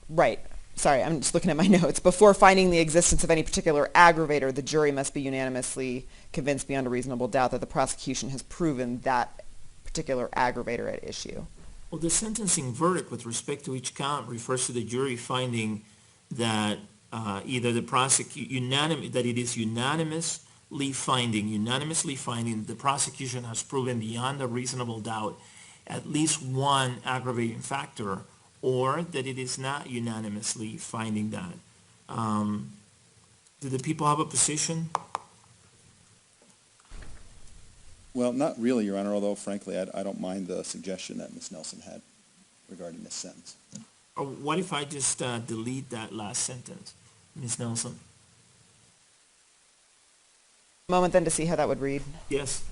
S4: right, sorry, I'm just looking at my notes. Before finding the existence of any particular aggravator, the jury must be unanimously convinced beyond a reasonable doubt that the prosecution has proven that particular aggravator at issue.
S1: Well, the sentencing verdict with respect to each count refers to the jury finding that either the that it is unanimously finding the prosecution has proven beyond a reasonable doubt at least one aggravating factor, or that it is not unanimously finding that. Do the people have a position?
S3: Well, not really, Your Honor, although frankly, I don't mind the suggestion that Ms. Nelson had regarding this sentence.
S1: Or what if I just delete that last sentence, Ms. Nelson?
S4: Moment then to see how that would read.
S1: Yes.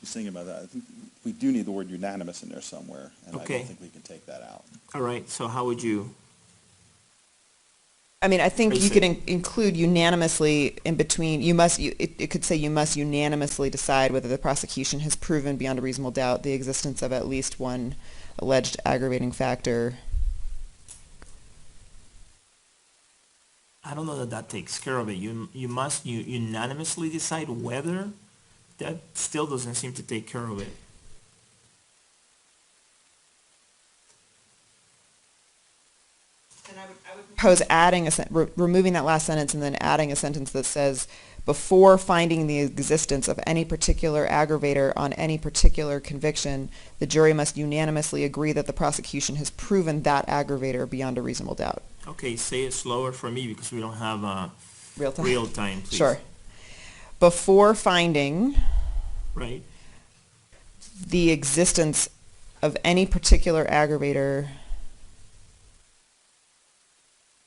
S3: She's thinking about that. I think we do need the word unanimous in there somewhere, and I
S1: Okay.
S3: don't think we can take that out.
S1: All right, so how would you?
S4: I mean, I think
S1: What do
S4: you
S1: you
S4: could
S1: say?
S4: include unanimously in between. It could say you must unanimously decide whether the prosecution has proven beyond a reasonable doubt the existence of at least one alleged aggravating factor.
S1: I don't know that that takes care of it. You must unanimously decide whether. That still doesn't seem to take care of it.
S4: And I would propose adding removing that last sentence and then adding a sentence that says, before finding the existence of any particular aggravator on any particular conviction, the jury must unanimously agree that the prosecution has proven that aggravator beyond a reasonable doubt.
S1: Okay, say it slower for me because we don't have
S4: Real time?
S1: real time, please.
S4: Sure. Before finding
S1: Right?
S4: the existence of any particular aggravator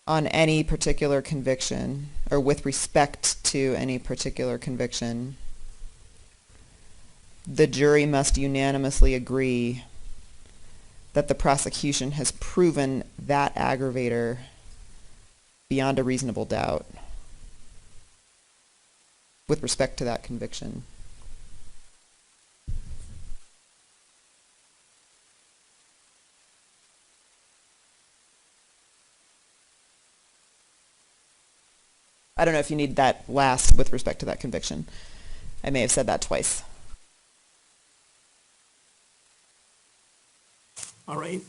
S4: on any particular conviction, or with respect to any particular conviction, the jury must unanimously agree that the prosecution has proven that aggravator beyond a reasonable doubt with respect to that conviction. I don't know if you need that last with respect to that conviction. I may have said that twice.
S1: All right.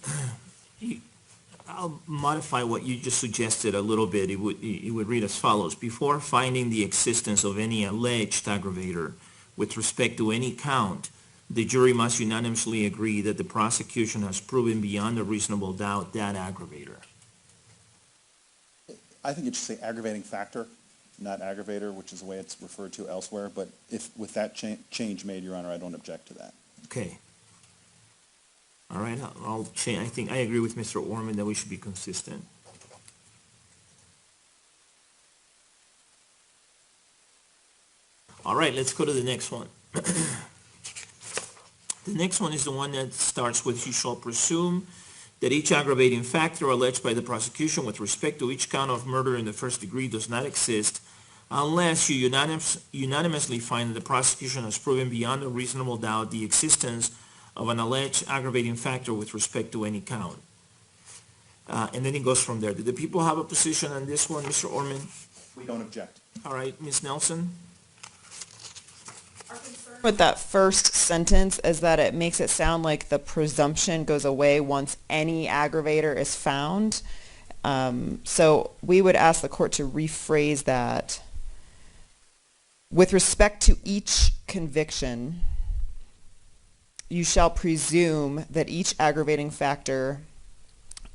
S1: I'll modify what you just suggested a little bit. It would read as follows. Before finding the existence of any alleged aggravator with respect to any count, the jury must unanimously agree that the prosecution has proven beyond a reasonable doubt that aggravator.
S3: I think it should say aggravating factor, not aggravator, which is the way it's referred to elsewhere. But if, with that change made, Your Honor, I don't object to that.
S1: Okay. All right, I'll change. I think I agree with Mr. Orman that we should be consistent. All right, let's go to the next one. The next one is the one that starts with, you shall presume that each aggravating factor alleged by the prosecution with respect to each count of murder in the first degree does not exist unless you unanimously find that the prosecution has proven beyond a reasonable doubt the existence of an alleged aggravating factor with respect to any count. And then it goes from there. Do the people have a position on this one, Mr. Orman?
S3: We don't object.
S1: All right, Ms. Nelson?
S4: With that first sentence is that it makes it sound like the presumption goes away once any aggravator is found. So we would ask the court to rephrase that. With respect to each conviction, you shall presume that each aggravating factor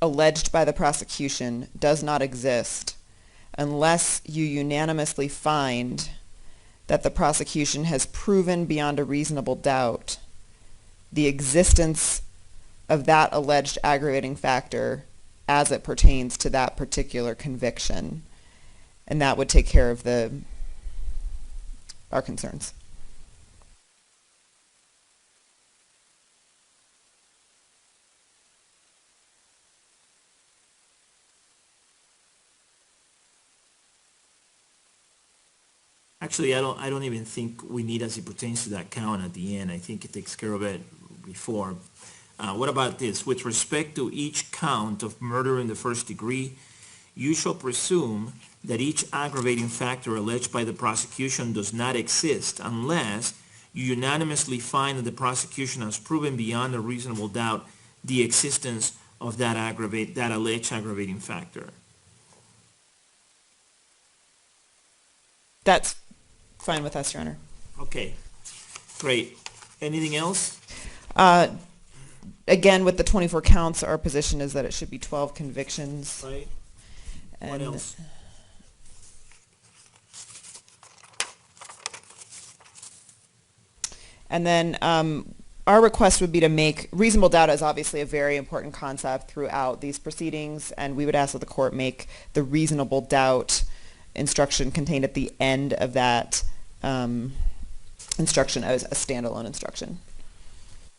S4: alleged by the prosecution does not exist unless you unanimously find that the prosecution has proven beyond a reasonable doubt the existence of that alleged aggravating factor as it pertains to that particular conviction. And that would take care of our concerns.
S1: Actually, I don't even think we need as it pertains to that count at the end. I think it takes care of it before. What about this? With respect to each count of murder in the first degree, you shall presume that each aggravating factor alleged by the prosecution does not exist unless you unanimously find that the prosecution has proven beyond a reasonable doubt the existence of that alleged aggravating factor.
S4: That's fine with us, Your Honor.
S1: Okay, great. Anything else?
S4: Again, with the 24 counts, our position is that it should be 12 convictions.
S1: Right. What else?
S4: And then our request would be to make, reasonable doubt is obviously a very important concept throughout these proceedings, and we would ask that the court make the reasonable doubt instruction contained at the end of that instruction as a standalone instruction.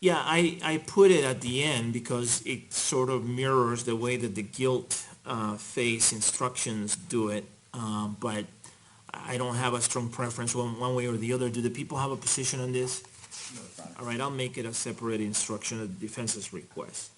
S1: Yeah, I put it at the end because it sort of mirrors the way that the guilt phase instructions do it, but I don't have a strong preference one way or the other. Do the people have a position on this?
S3: No, Your Honor.
S1: All right, I'll make it a separate instruction at the defense's request.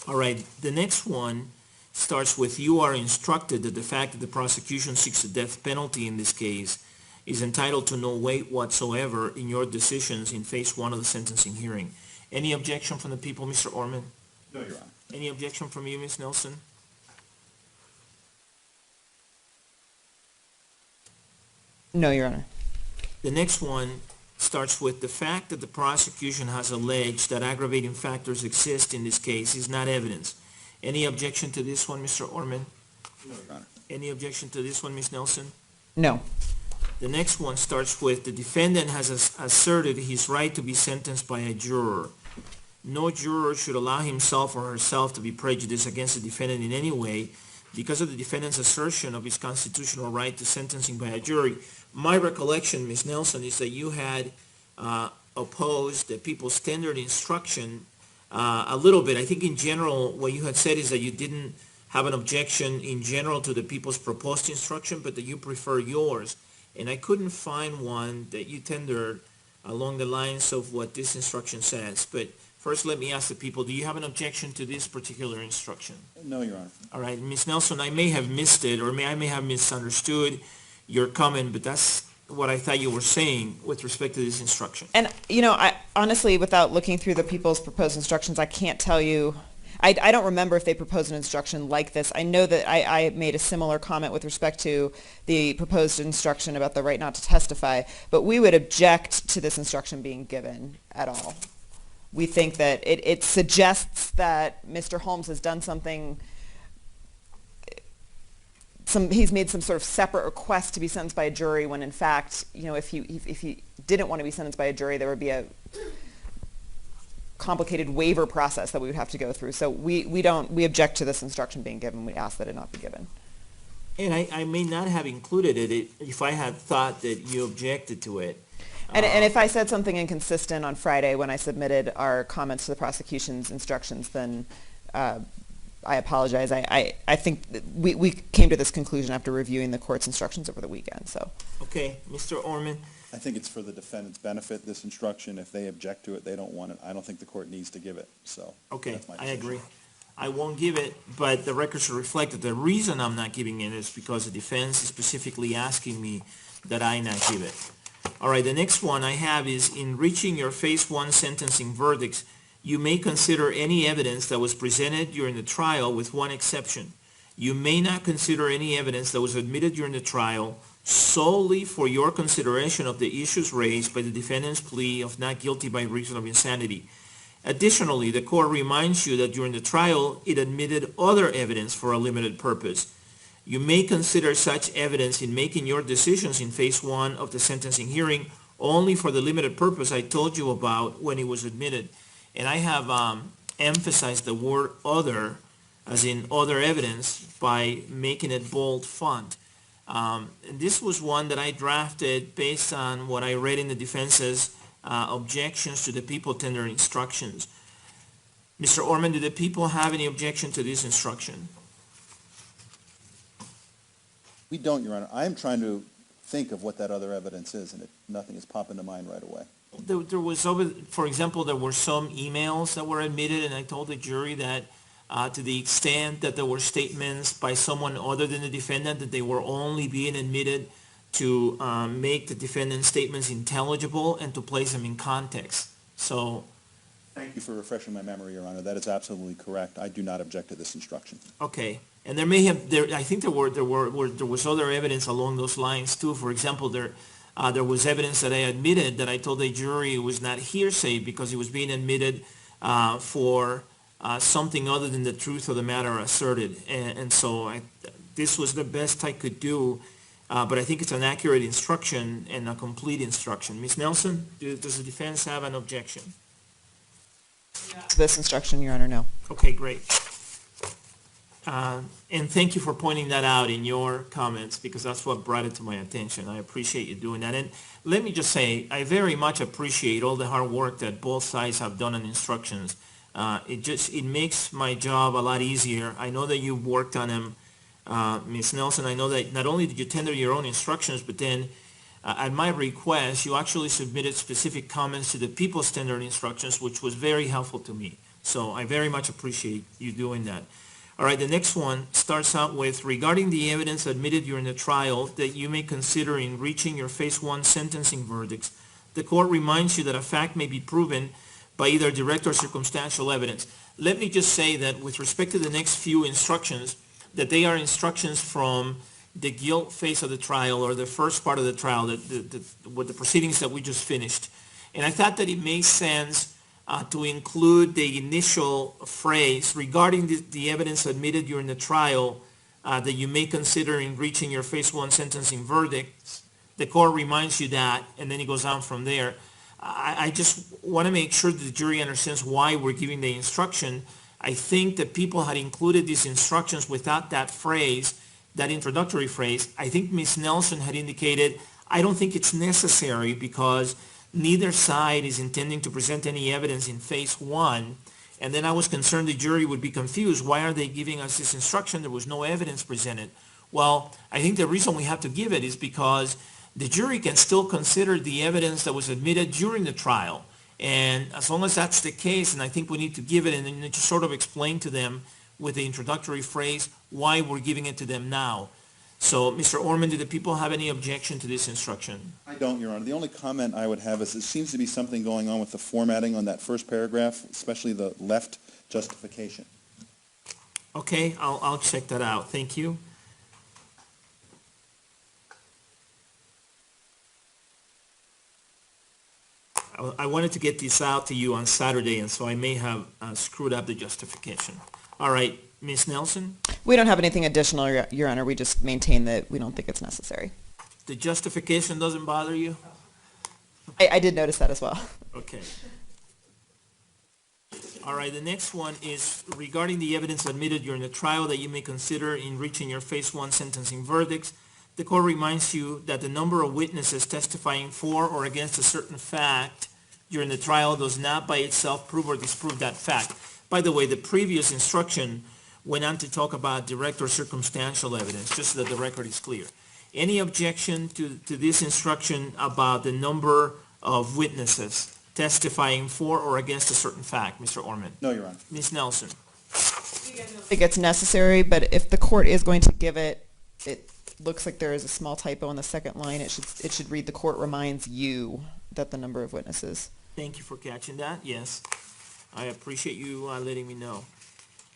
S1: All right, the next one starts with, you are instructed that the fact that the prosecution seeks the death penalty in this case is entitled to no weight whatsoever in your decisions in phase one of the sentencing hearing. Any objection from the people, Mr. Orman?
S3: No, Your Honor.
S1: Any objection from you, Ms. Nelson?
S4: No, Your Honor.
S1: The next one starts with, the fact that the prosecution has alleged that aggravating factors exist in this case is not evidence. Any objection to this one, Mr. Orman?
S3: No, Your Honor.
S1: Any objection to this one, Ms. Nelson?
S4: No.
S1: The next one starts with, the defendant has asserted his right to be sentenced by a juror. No juror should allow himself or herself to be prejudiced against the defendant in any way because of the defendant's assertion of his constitutional right to sentencing by a jury. My recollection, Ms. Nelson, is that you had opposed the people's standard instruction a little bit. I think in general, what you had said is that you didn't have an objection in general to the people's proposed instruction, but that you prefer yours. And I couldn't find one that you tendered along the lines of what this instruction says. But first, let me ask the people, do you have an objection to this particular instruction?
S3: No, Your Honor.
S1: All right, Ms. Nelson, I may have missed it, or I may have misunderstood your comment, but that's what I thought you were saying with respect to this instruction.
S4: And, I honestly, without looking through the people's proposed instructions, I can't tell you. I don't remember if they proposed an instruction like this. I know that I made a similar comment with respect to the proposed instruction about the right not to testify, but we would object to this instruction being given at all. we think that it suggests that Mr. Holmes has done something, he's made some sort of separate request to be sentenced by a jury when in fact, if he didn't want to be sentenced by a jury, there would be a complicated waiver process that we would have to go through. So we object to this instruction being given. We ask that it not be given.
S1: And I may not have included it if I had thought that you objected to it.
S4: And if I said something inconsistent on Friday when I submitted our comments to the prosecution's instructions, then I apologize. I think that we came to this conclusion after reviewing the court's instructions over the weekend. So.
S1: Okay, Mr. Orman.
S3: I think it's for the defendant's benefit, this instruction. If they object to it, they don't want it. I don't think the court needs to give it, so.
S1: Okay,
S3: that's my
S1: I
S3: decision.
S1: agree. I won't give it, but the record should reflect that the reason I'm not giving it is because the defense is specifically asking me that I not give it. All right, the next one I have is, in reaching your phase one sentencing verdicts, you may consider any evidence that was presented during the trial with one exception. You may not consider any evidence that was admitted during the trial solely for your consideration of the issues raised by the defendant's plea of not guilty by reason of insanity. Additionally, the court reminds you that during the trial, it admitted other evidence for a limited purpose. You may consider such evidence in making your decisions in phase one of the sentencing hearing only for the limited purpose I told you about when it was admitted. And I have emphasized the word other, as in other evidence, by making it bold font. And this was one that I drafted based on what I read in the defense's objections to the people tender instructions. Mr. Orman, do the people have any objection to this instruction?
S3: We don't, Your Honor. I am trying to think of what that other evidence is, and nothing is popping to mind right away.
S1: There was, for example, there were some emails that were admitted, and I told the jury that to the extent that there were statements by someone other than the defendant, that they were only being admitted to make the defendant's statements intelligible and to place them in context. So.
S3: Thank you for refreshing my memory, Your Honor. That is absolutely correct. I do not object to this instruction.
S1: Okay. And there may have, I think there was other evidence along those lines too. For example, there was evidence that I admitted that I told the jury it was not hearsay because it was being admitted for something other than the truth of the matter asserted. And so this was the best I could do, but I think it's an accurate instruction and a complete instruction. Ms. Nelson, does the defense have an objection?
S4: To this instruction, Your Honor, no.
S1: Okay, great. And thank you for pointing that out in your comments, because that's what brought it to my attention. I appreciate you doing that. And let me just say, I very much appreciate all the hard work that both sides have done on instructions. It makes my job a lot easier. I know that you've worked on them, Ms. Nelson. I know that not only did you tender your own instructions, but then at my request, you actually submitted specific comments to the people's tendered instructions, which was very helpful to me. So I very much appreciate you doing that. All right, the next one starts out with, regarding the evidence admitted during the trial that you may consider in reaching your phase one sentencing verdicts, the court reminds you that a fact may be proven by either direct or circumstantial evidence. Let me just say that with respect to the next few instructions, that they are instructions from the guilt phase of the trial, or the first part of the trial, with the proceedings that we just finished. And I thought that it made sense to include the initial phrase regarding the evidence admitted during the trial that you may consider in reaching your phase one sentencing verdict. The court reminds you that, and then it goes on from there. I just want to make sure that the jury understands why we're giving the instruction. I think that people had included these instructions without that phrase, that introductory phrase. I think Ms. Nelson had indicated, I don't think it's necessary because neither side is intending to present any evidence in phase one. And then I was concerned the jury would be confused. Why are they giving us this instruction? There was no evidence presented. Well, I think the reason we have to give it is because the jury can still consider the evidence that was admitted during the trial. And as long as that's the case, and I think we need to give it and then just sort of explain to them with the introductory phrase why we're giving it to them now. So, Mr. Orman, do the people have any objection to this instruction?
S3: I don't, Your Honor. The only comment I would have is it seems to be something going on with the formatting on that first paragraph, especially the left justification.
S1: Okay, I'll check that out. Thank you. I wanted to get this out to you on Saturday, and so I may have screwed up the justification. All right, Ms. Nelson,
S4: We don't have anything additional, Your Honor. We just maintain that we don't think it's necessary.
S1: the justification doesn't bother you?
S4: I did notice that as well.
S1: Okay. All right, the next one is regarding the evidence admitted during the trial that you may consider in reaching your phase one sentencing verdicts. The court reminds you that the number of witnesses testifying for or against a certain fact during the trial does not by itself prove or disprove that fact. By the way, the previous instruction went on to talk about direct or circumstantial evidence, just so that the record is clear. Any objection to this instruction about the number of witnesses testifying for or against a certain fact, Mr. Orman?
S3: No, Your Honor.
S1: Ms. Nelson?
S4: I think it's necessary, but if the court is going to give it, it looks like there is a small typo on the second line. It should read, the court reminds you that the number of witnesses.
S1: Thank you for catching that. Yes, I appreciate you letting me know.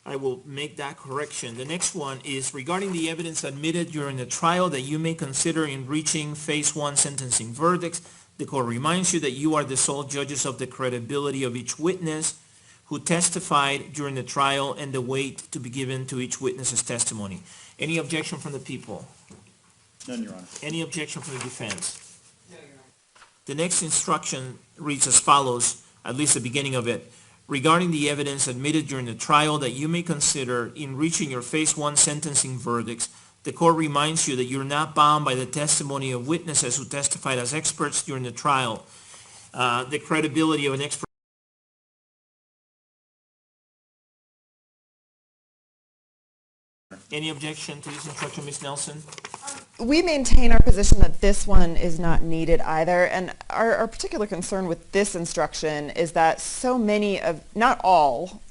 S1: I will make that correction. The next one is regarding the evidence admitted during the trial that you may consider in reaching phase one sentencing verdicts. The court reminds you that you are the sole judges of the credibility of each witness who testified during the trial and the weight to be given to each witness's testimony. Any objection from the people?
S3: None, Your Honor.
S1: Any objection from the defense? No, Your Honor. The next instruction reads as follows, at least the beginning of it. Regarding the evidence admitted during the trial that you may consider in reaching your phase one sentencing verdicts, the court reminds you that you're not bound by the testimony of witnesses who testified as experts during the trial. The credibility of an expert. Any objection to this instruction, Ms. Nelson?
S4: We maintain our position that this one is not needed either, and our particular concern with this instruction is that so many of, not all,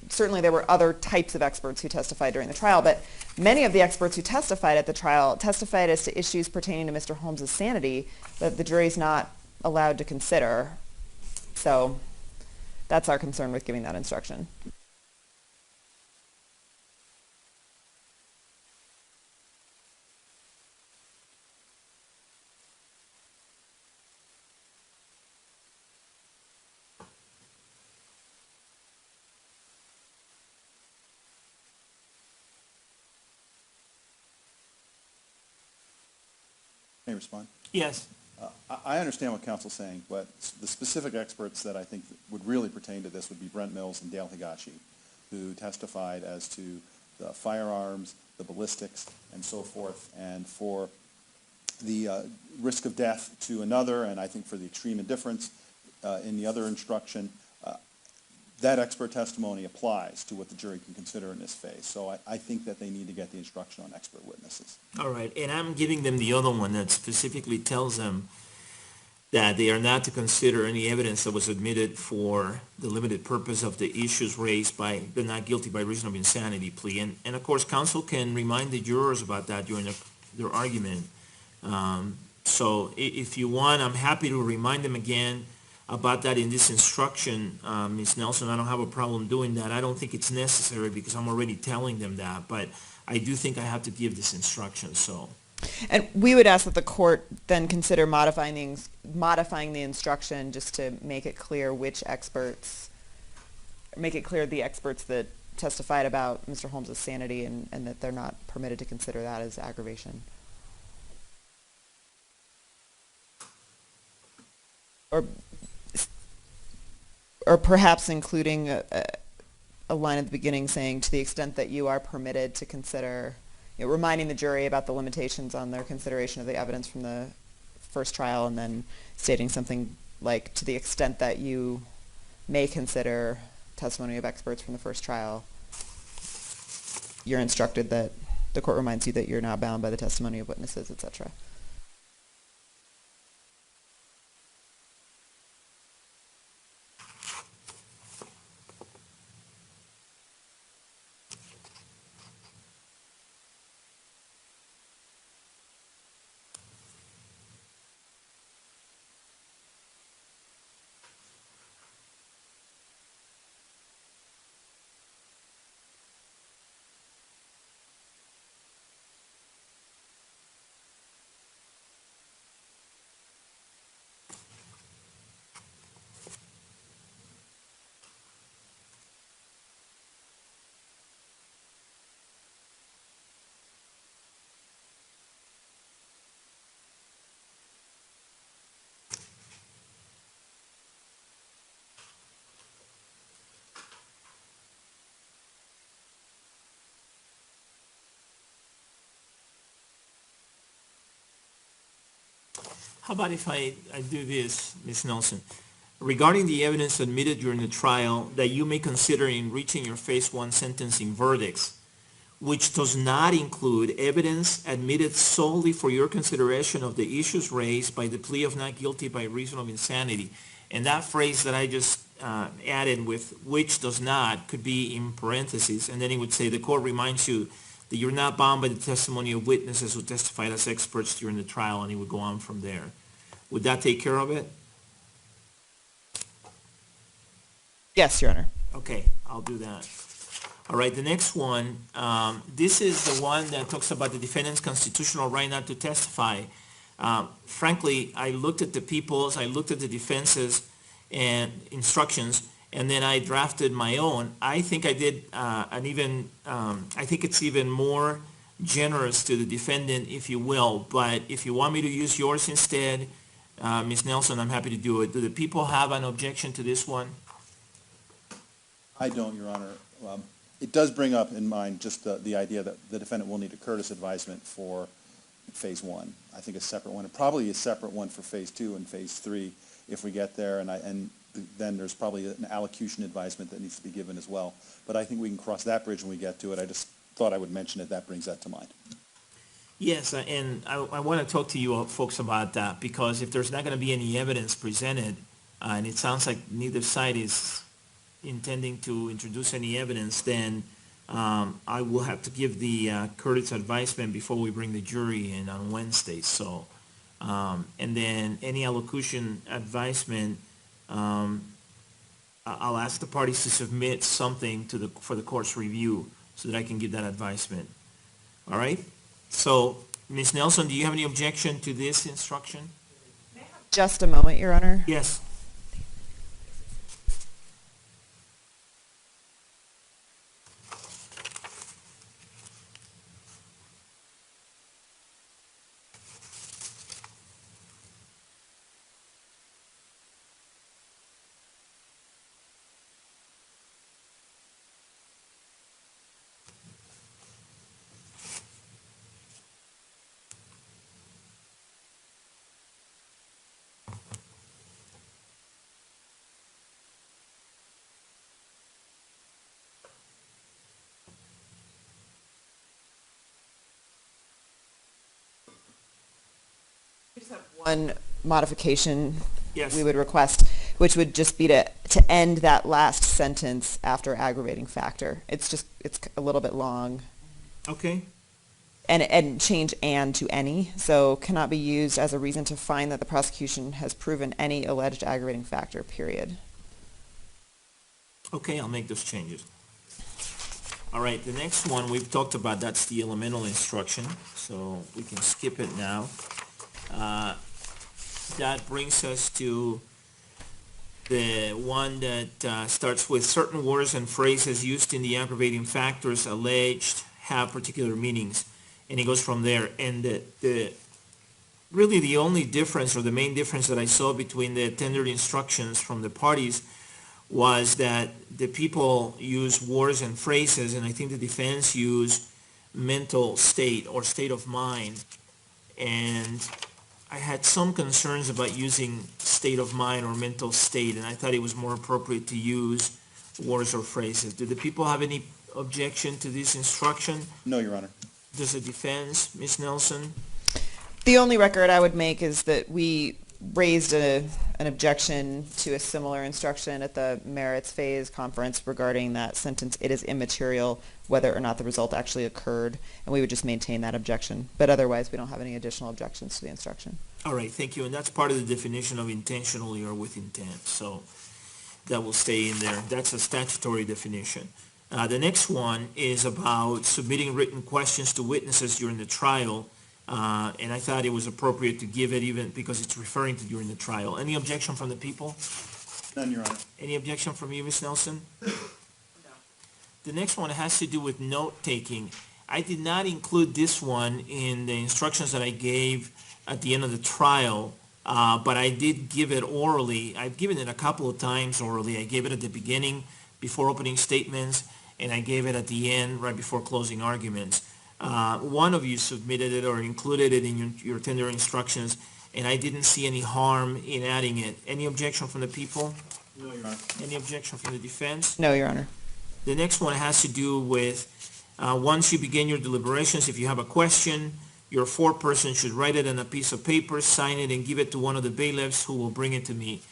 S4: certainly there were other types of experts who testified during the trial, but many of the experts who testified at the trial testified as to issues pertaining to Mr. Holmes' sanity that the jury's not allowed to consider. So that's our concern with giving that instruction.
S3: May I respond?
S1: Yes.
S3: I understand what counsel's saying, but the specific experts that I think would really pertain to this would be Brent Mills and Dale Higashi, who testified as to the firearms, the ballistics, and so forth, and for the risk of death to another, and I think for the extreme indifference in the other instruction. That expert testimony applies to what the jury can consider in this phase. So I think that they need to get the instruction on expert witnesses.
S1: All right, and I'm giving them the other one that specifically tells them that they are not to consider any evidence that was admitted for the limited purpose of the issues raised by the not guilty by reason of insanity plea. And of course, counsel can remind the jurors about that during their argument. So if you want, I'm happy to remind them again about that in this instruction, Ms. Nelson. I don't have a problem doing that. I don't think it's necessary because I'm already telling them that, but I do think I have to give this instruction, so.
S4: And we would ask that the court then consider modifying the instruction just to make it clear which experts, make it clear the experts that testified about Mr. Holmes' sanity and that they're not permitted to consider that as aggravation. Or perhaps including a line at the beginning saying, to the extent that you are permitted to consider, reminding the jury about the limitations on their consideration of the evidence from the first trial, and then stating something like, to the extent that you may consider testimony of experts from the first trial, you're instructed that the court reminds you that you're not bound by the testimony of witnesses, etc.
S1: How about if I do this, Ms. Nelson? Regarding the evidence admitted during the trial that you may consider in reaching your phase one sentencing verdicts, which does not include evidence admitted solely for your consideration of the issues raised by the plea of not guilty by reason of insanity. And that phrase that I just added with which does not could be in parentheses, and then it would say the court reminds you that you're not bound by the testimony of witnesses who testified as experts during the trial, and it would go on from there. Would that take care of it?
S4: Yes, Your Honor.
S1: Okay, I'll do that. All right, the next one, this is the one that talks about the defendant's constitutional right not to testify. Frankly, I looked at the people's, I looked at the defense's and instructions, and then I drafted my own. I think I did I think it's even more generous to the defendant, if you will, but if you want me to use yours instead, Ms. Nelson, I'm happy to do it. Do the people have an objection to this one?
S3: I don't, Your Honor. It does bring up in mind just the idea that the defendant will need a courteous advisement for phase one. I think a separate one, and probably a separate one for phase two and phase three if we get there, and then there's probably an allocution advisement that needs to be given as well. But I think we can cross that bridge when we get to it. I just thought I would mention it. That brings that to mind.
S1: Yes, and I want to talk to you folks about that, because if there's not going to be any evidence presented, and it sounds like neither side is intending to introduce any evidence, then I will have to give the courteous advisement before we bring the jury in on Wednesday. So, and then any allocution advisement, I'll ask the parties to submit something to for the court's review so that I can give that advisement. All right? So, Ms. Nelson, do you have any objection to this instruction?
S4: Just a moment, Your Honor.
S1: Yes.
S4: One modification
S1: Yes.
S4: we would request, which would just be to end that last sentence after aggravating factor. It's a little bit long.
S1: Okay.
S4: And change "and" to "any," so cannot be used as a reason to find that the prosecution has proven any alleged aggravating factor, period.
S1: Okay, I'll make those changes. All right, the next one we've talked about, that's the elemental instruction, so we can skip it now. That brings us to the one that starts with certain words and phrases used in the aggravating factors alleged have particular meanings, and it goes from there. And really the only difference, or the main difference that I saw between the tendered instructions from the parties, was that the people use words and phrases, and I think the defense used mental state or state of mind. And I had some concerns about using state of mind or mental state, and I thought it was more appropriate to use words or phrases. Do the people have any objection to this instruction?
S3: No, Your Honor.
S1: Does the defense, Ms. Nelson?
S4: The only record I would make is that we raised an objection to a similar instruction at the merits phase conference regarding that sentence, "It is immaterial whether or not the result actually occurred," and we would just maintain that objection. But otherwise, we don't have any additional objections to the instruction.
S1: All right, thank you. And that's part of the definition of intentionally or with intent, so that will stay in there. That's a statutory definition. The next one is about submitting written questions to witnesses during the trial. And I thought it was appropriate to give it even because it's referring to during the trial. Any objection from the people?
S3: None, Your Honor.
S1: Any objection from you, Ms. Nelson? No. The next one has to do with note-taking. I did not include this one in the instructions that I gave at the end of the trial, but I did give it orally. I've given it a couple of times orally. I gave it at the beginning before opening statements, and I gave it at the end right before closing arguments. One of you submitted it or included it in your tender instructions, and I didn't see any harm in adding it. Any objection from the people?
S3: No, Your Honor.
S1: Any objection from the defense?
S4: No, Your Honor.
S1: The next one has to do with, once you begin your deliberations, if you have a question, your foreperson should write it on a piece of paper, sign it, and give it to one of the bailiffs who will bring it to me.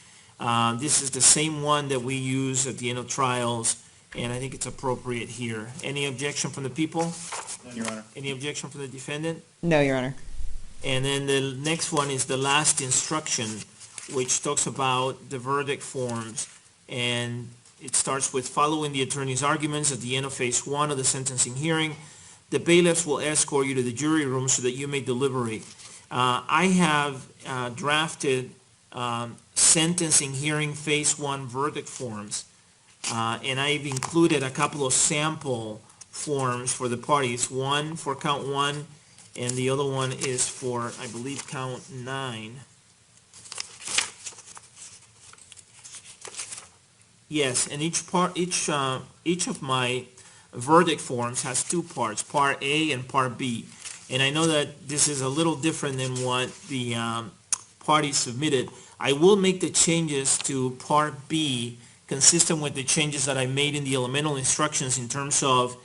S1: This is the same one that we use at the end of trials, and I think it's appropriate here. Any objection from the people?
S3: None, Your Honor.
S1: Any objection from the defendant?
S4: No, Your Honor.
S1: And then the next one is the last instruction, which talks about the verdict forms. And it starts with following the attorney's arguments at the end of phase one of the sentencing hearing. The bailiffs will escort you to the jury room so that you may deliberate. I have drafted sentencing hearing phase one verdict forms, and I've included a couple of sample forms for the parties. One for count one, and the other one is for, I believe, count 9. Yes, and each of my verdict forms has two parts, Part A and Part B. And I know that this is a little different than what the parties submitted. I will make the changes to Part B consistent with the changes that I made in the elemental instructions in terms of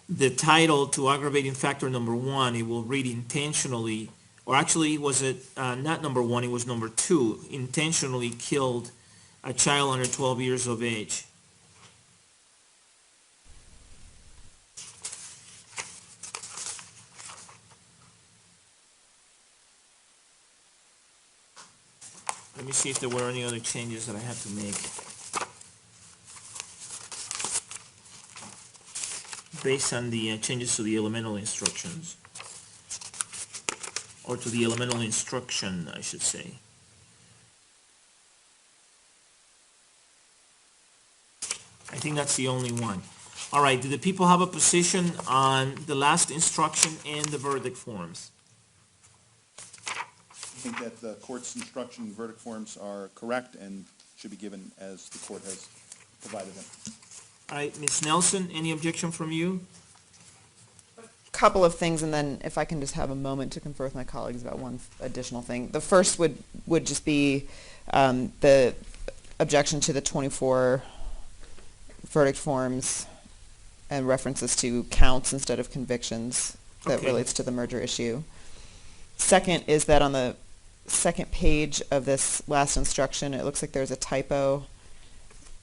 S1: the title to aggravating factor number 1. It will read intentionally, or actually was it not number 1, it was number 2, intentionally killed a child under 12 years of age. Let me see if there were any other changes that I had to make based on the changes to the elemental instructions, or to the elemental instruction, I should say. I think that's the only one. All right, do the people have a position on the last instruction and the verdict forms?
S3: I think that the court's instruction and verdict forms are correct and should be given as the court has provided them.
S1: All right, Ms. Nelson, any objection from you?
S4: Couple of things, and then if I can just have a moment to confer with my colleagues about one additional thing. The first would just be the objection to the 24 verdict forms and references to counts instead of convictions that
S1: Okay.
S4: relates to the merger issue. Second is that on the second page of this last instruction, it looks like there's a typo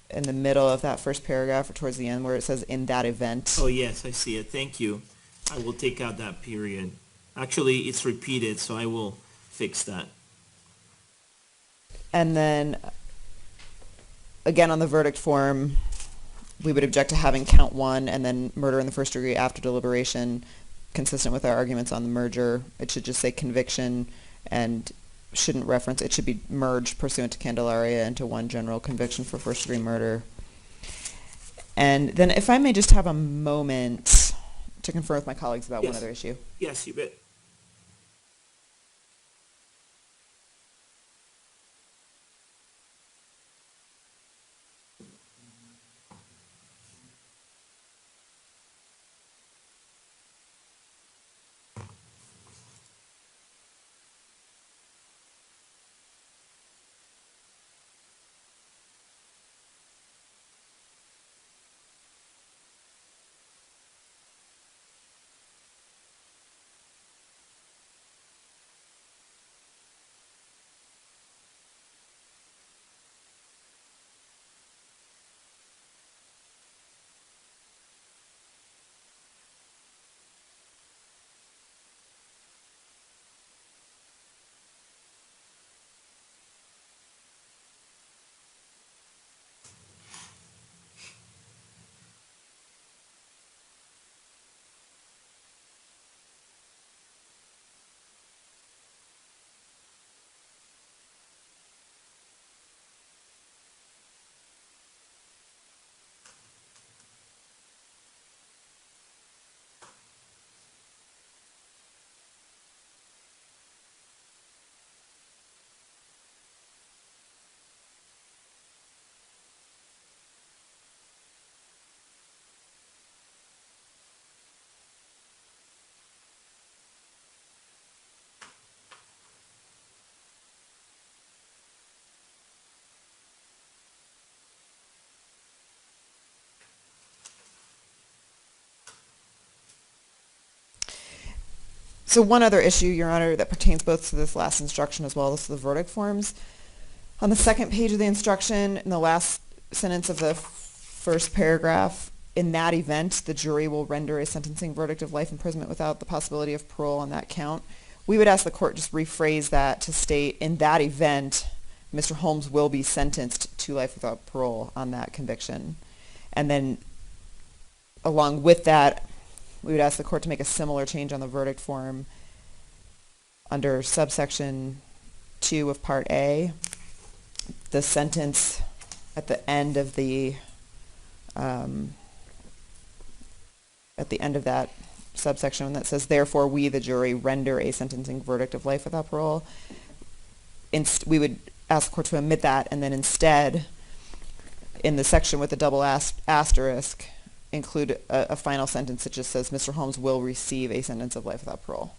S4: in the middle of that first paragraph or towards the end where it says "in that event."
S1: Oh, yes, I see it. Thank you. I will take out that period. Actually, it's repeated, so I will fix that.
S4: And then, again, on the verdict form, we would object to having count 1 and then murder in the first degree after deliberation, consistent with our arguments on the merger. It should just say conviction and shouldn't reference, it should be merged pursuant to Candelaria into one general conviction for first degree murder. And then if I may just have a moment to confer with my colleagues about one
S1: Yes.
S4: other issue.
S1: Yes, you bet.
S4: So one other issue, Your Honor, that pertains both to this last instruction as well as to the verdict forms. On the second page of the instruction, in the last sentence of the first paragraph, in that event, the jury will render a sentencing verdict of life imprisonment without the possibility of parole on that count. We would ask the court just rephrase that to state, in that event, Mr. Holmes will be sentenced to life without parole on that conviction. And then along with that, we would ask the court to make a similar change on the verdict form under subsection 2 of Part A. The sentence at the end of that subsection that says, therefore we, the jury, render a sentencing verdict of life without parole. We would ask the court to omit that, and then instead, in the section with the double asterisk, include a final sentence that just says, Mr. Holmes will receive a sentence of life without parole.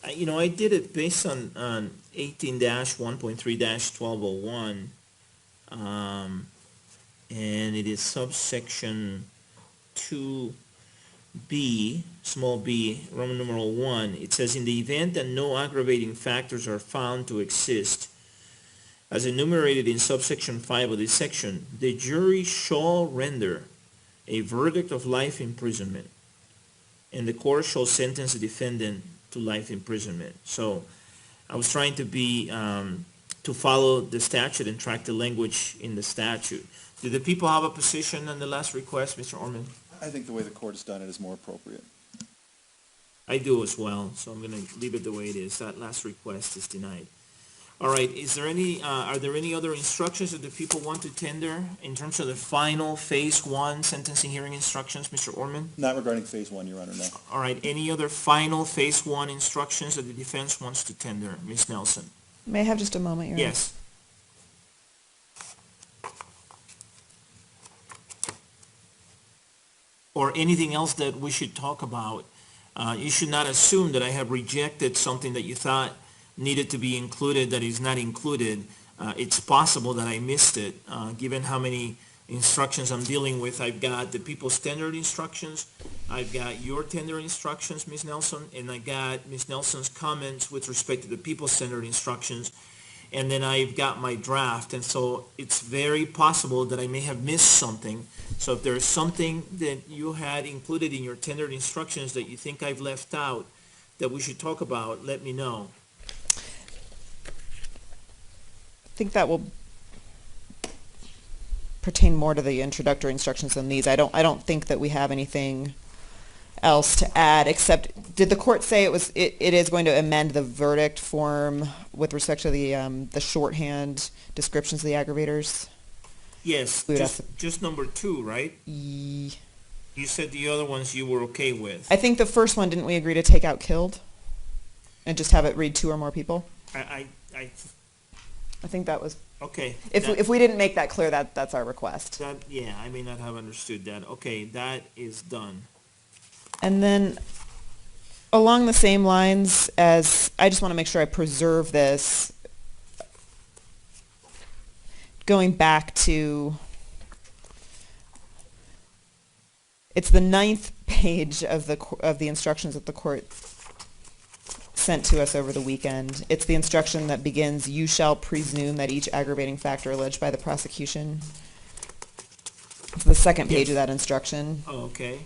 S1: I did it based on 18-1.3-1201, and it is subsection 2B, small b, Roman numeral 1. It says, in the event that no aggravating factors are found to exist, as enumerated in subsection 5 of this section, the jury shall render a verdict of life imprisonment, and the court shall sentence the defendant to life imprisonment. So I was trying to to follow the statute and track the language in the statute. Do the people have a position on the last request, Mr. Orman?
S3: I think the way the court has done it is more appropriate.
S1: I do as well, so I'm going to leave it the way it is. That last request is denied. All right, are there any other instructions that the people want to tender in terms of the final Phase 1 sentencing hearing instructions, Mr. Orman?
S3: Not regarding Phase 1, Your Honor, no.
S1: All right, any other final Phase 1 instructions that the defense wants to tender, Ms. Nelson?
S4: May I have just a moment, Your Honor?
S1: Yes. Or anything else that we should talk about. You should not assume that I have rejected something that you thought needed to be included that is not included. It's possible that I missed it, given how many instructions I'm dealing with. I've got the people's standard instructions, I've got your tender instructions, Ms. Nelson, and I got Ms. Nelson's comments with respect to the people's standard instructions, and then I've got my draft, and so it's very possible that I may have missed something. So if there's something that you had included in your tendered instructions that you think I've left out that we should talk about, let me know.
S4: I think that will pertain more to the introductory instructions than these. I don't think that we have anything else to add, except, did the court say it is going to amend the verdict form with respect to the shorthand descriptions of the aggravators?
S1: Yes, just number 2, right? You said the other ones you were okay with.
S4: I think the first one, didn't we agree to take out killed and just have it read 2 or more people? I think that was,
S1: okay.
S4: if we didn't make that clear, that's our request.
S1: Yeah, I may not have understood that. Okay, that is done.
S4: And then along the same lines as, I just want to make sure I preserve this, going back to, it's the 9th page of the instructions that the court sent to us over the weekend. It's the instruction that begins, you shall presume that each aggravating factor alleged by the prosecution. It's the second page of that instruction.
S1: Oh, okay.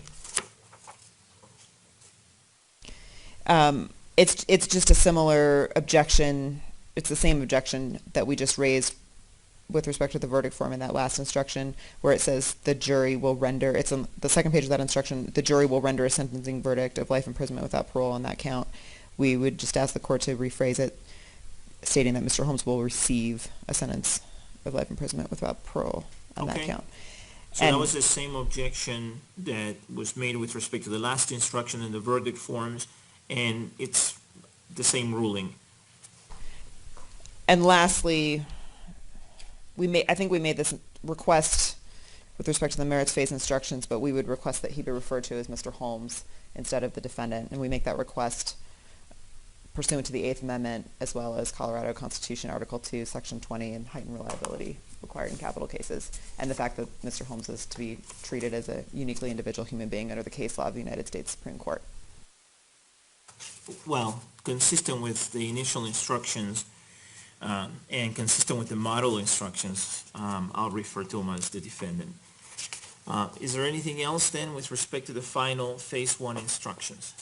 S4: It's just a similar objection. It's the same objection that we just raised with respect to the verdict form in that last instruction, where it says the jury will render, it's on the second page of that instruction, the jury will render a sentencing verdict of life imprisonment without parole on that count. We would just ask the court to rephrase it, stating that Mr. Holmes will receive a sentence of life imprisonment without parole on that count.
S1: So that was the same objection that was made with respect to the last instruction in the verdict forms, and it's the same ruling.
S4: And lastly, I think we made this request with respect to the merits phase instructions, but we would request that he be referred to as Mr. Holmes instead of the defendant, and we make that request pursuant to the 8th Amendment, as well as Colorado Constitution, Article 2, Section 20, and heightened reliability required in capital cases, and the fact that Mr. Holmes is to be treated as a uniquely individual human being under the case law of the United States Supreme Court.
S1: well, consistent with the initial instructions, and consistent with the model instructions, I'll refer to him as the defendant. Is there anything else then with respect to the final Phase 1 instructions?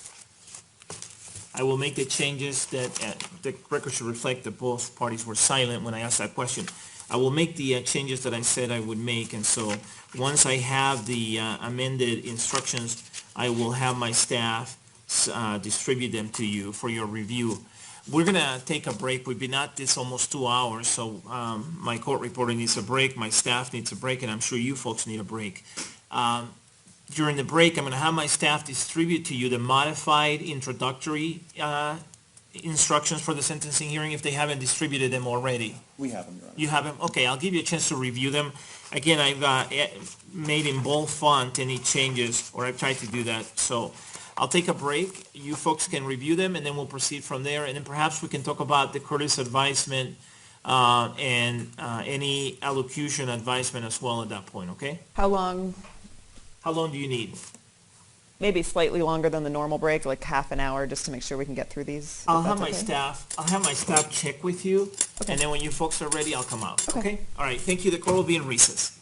S1: I will make the changes that, the record should reflect that both parties were silent when I asked that question. I will make the changes that I said I would make, and so once I have the amended instructions, I will have my staff distribute them to you for your review. We're gonna take a break. We've been at this almost 2 hours, so my court reporter needs a break, my staff needs a break, and I'm sure you folks need a break. During the break, I'm gonna have my staff distribute to you the modified introductory instructions for the sentencing hearing if they haven't distributed them already.
S3: We have them, Your Honor.
S1: You have them? Okay, I'll give you a chance to review them. Again, I've made in bold font any changes, or I've tried to do that, so I'll take a break. You folks can review them, and then we'll proceed from there, and then perhaps we can talk about the courtesy advisement and any allocution advisement as well at that point, okay?
S4: How long?
S1: How long do you need?
S4: Maybe slightly longer than the normal break, like half an hour, just to make sure we can get through these. if
S1: I'll have
S4: that's
S1: my
S4: okay.
S1: staff check with you,
S4: Okay.
S1: and then when you folks are ready, I'll come out,
S4: Okay.
S1: okay? All right, thank you. The court will be in recess.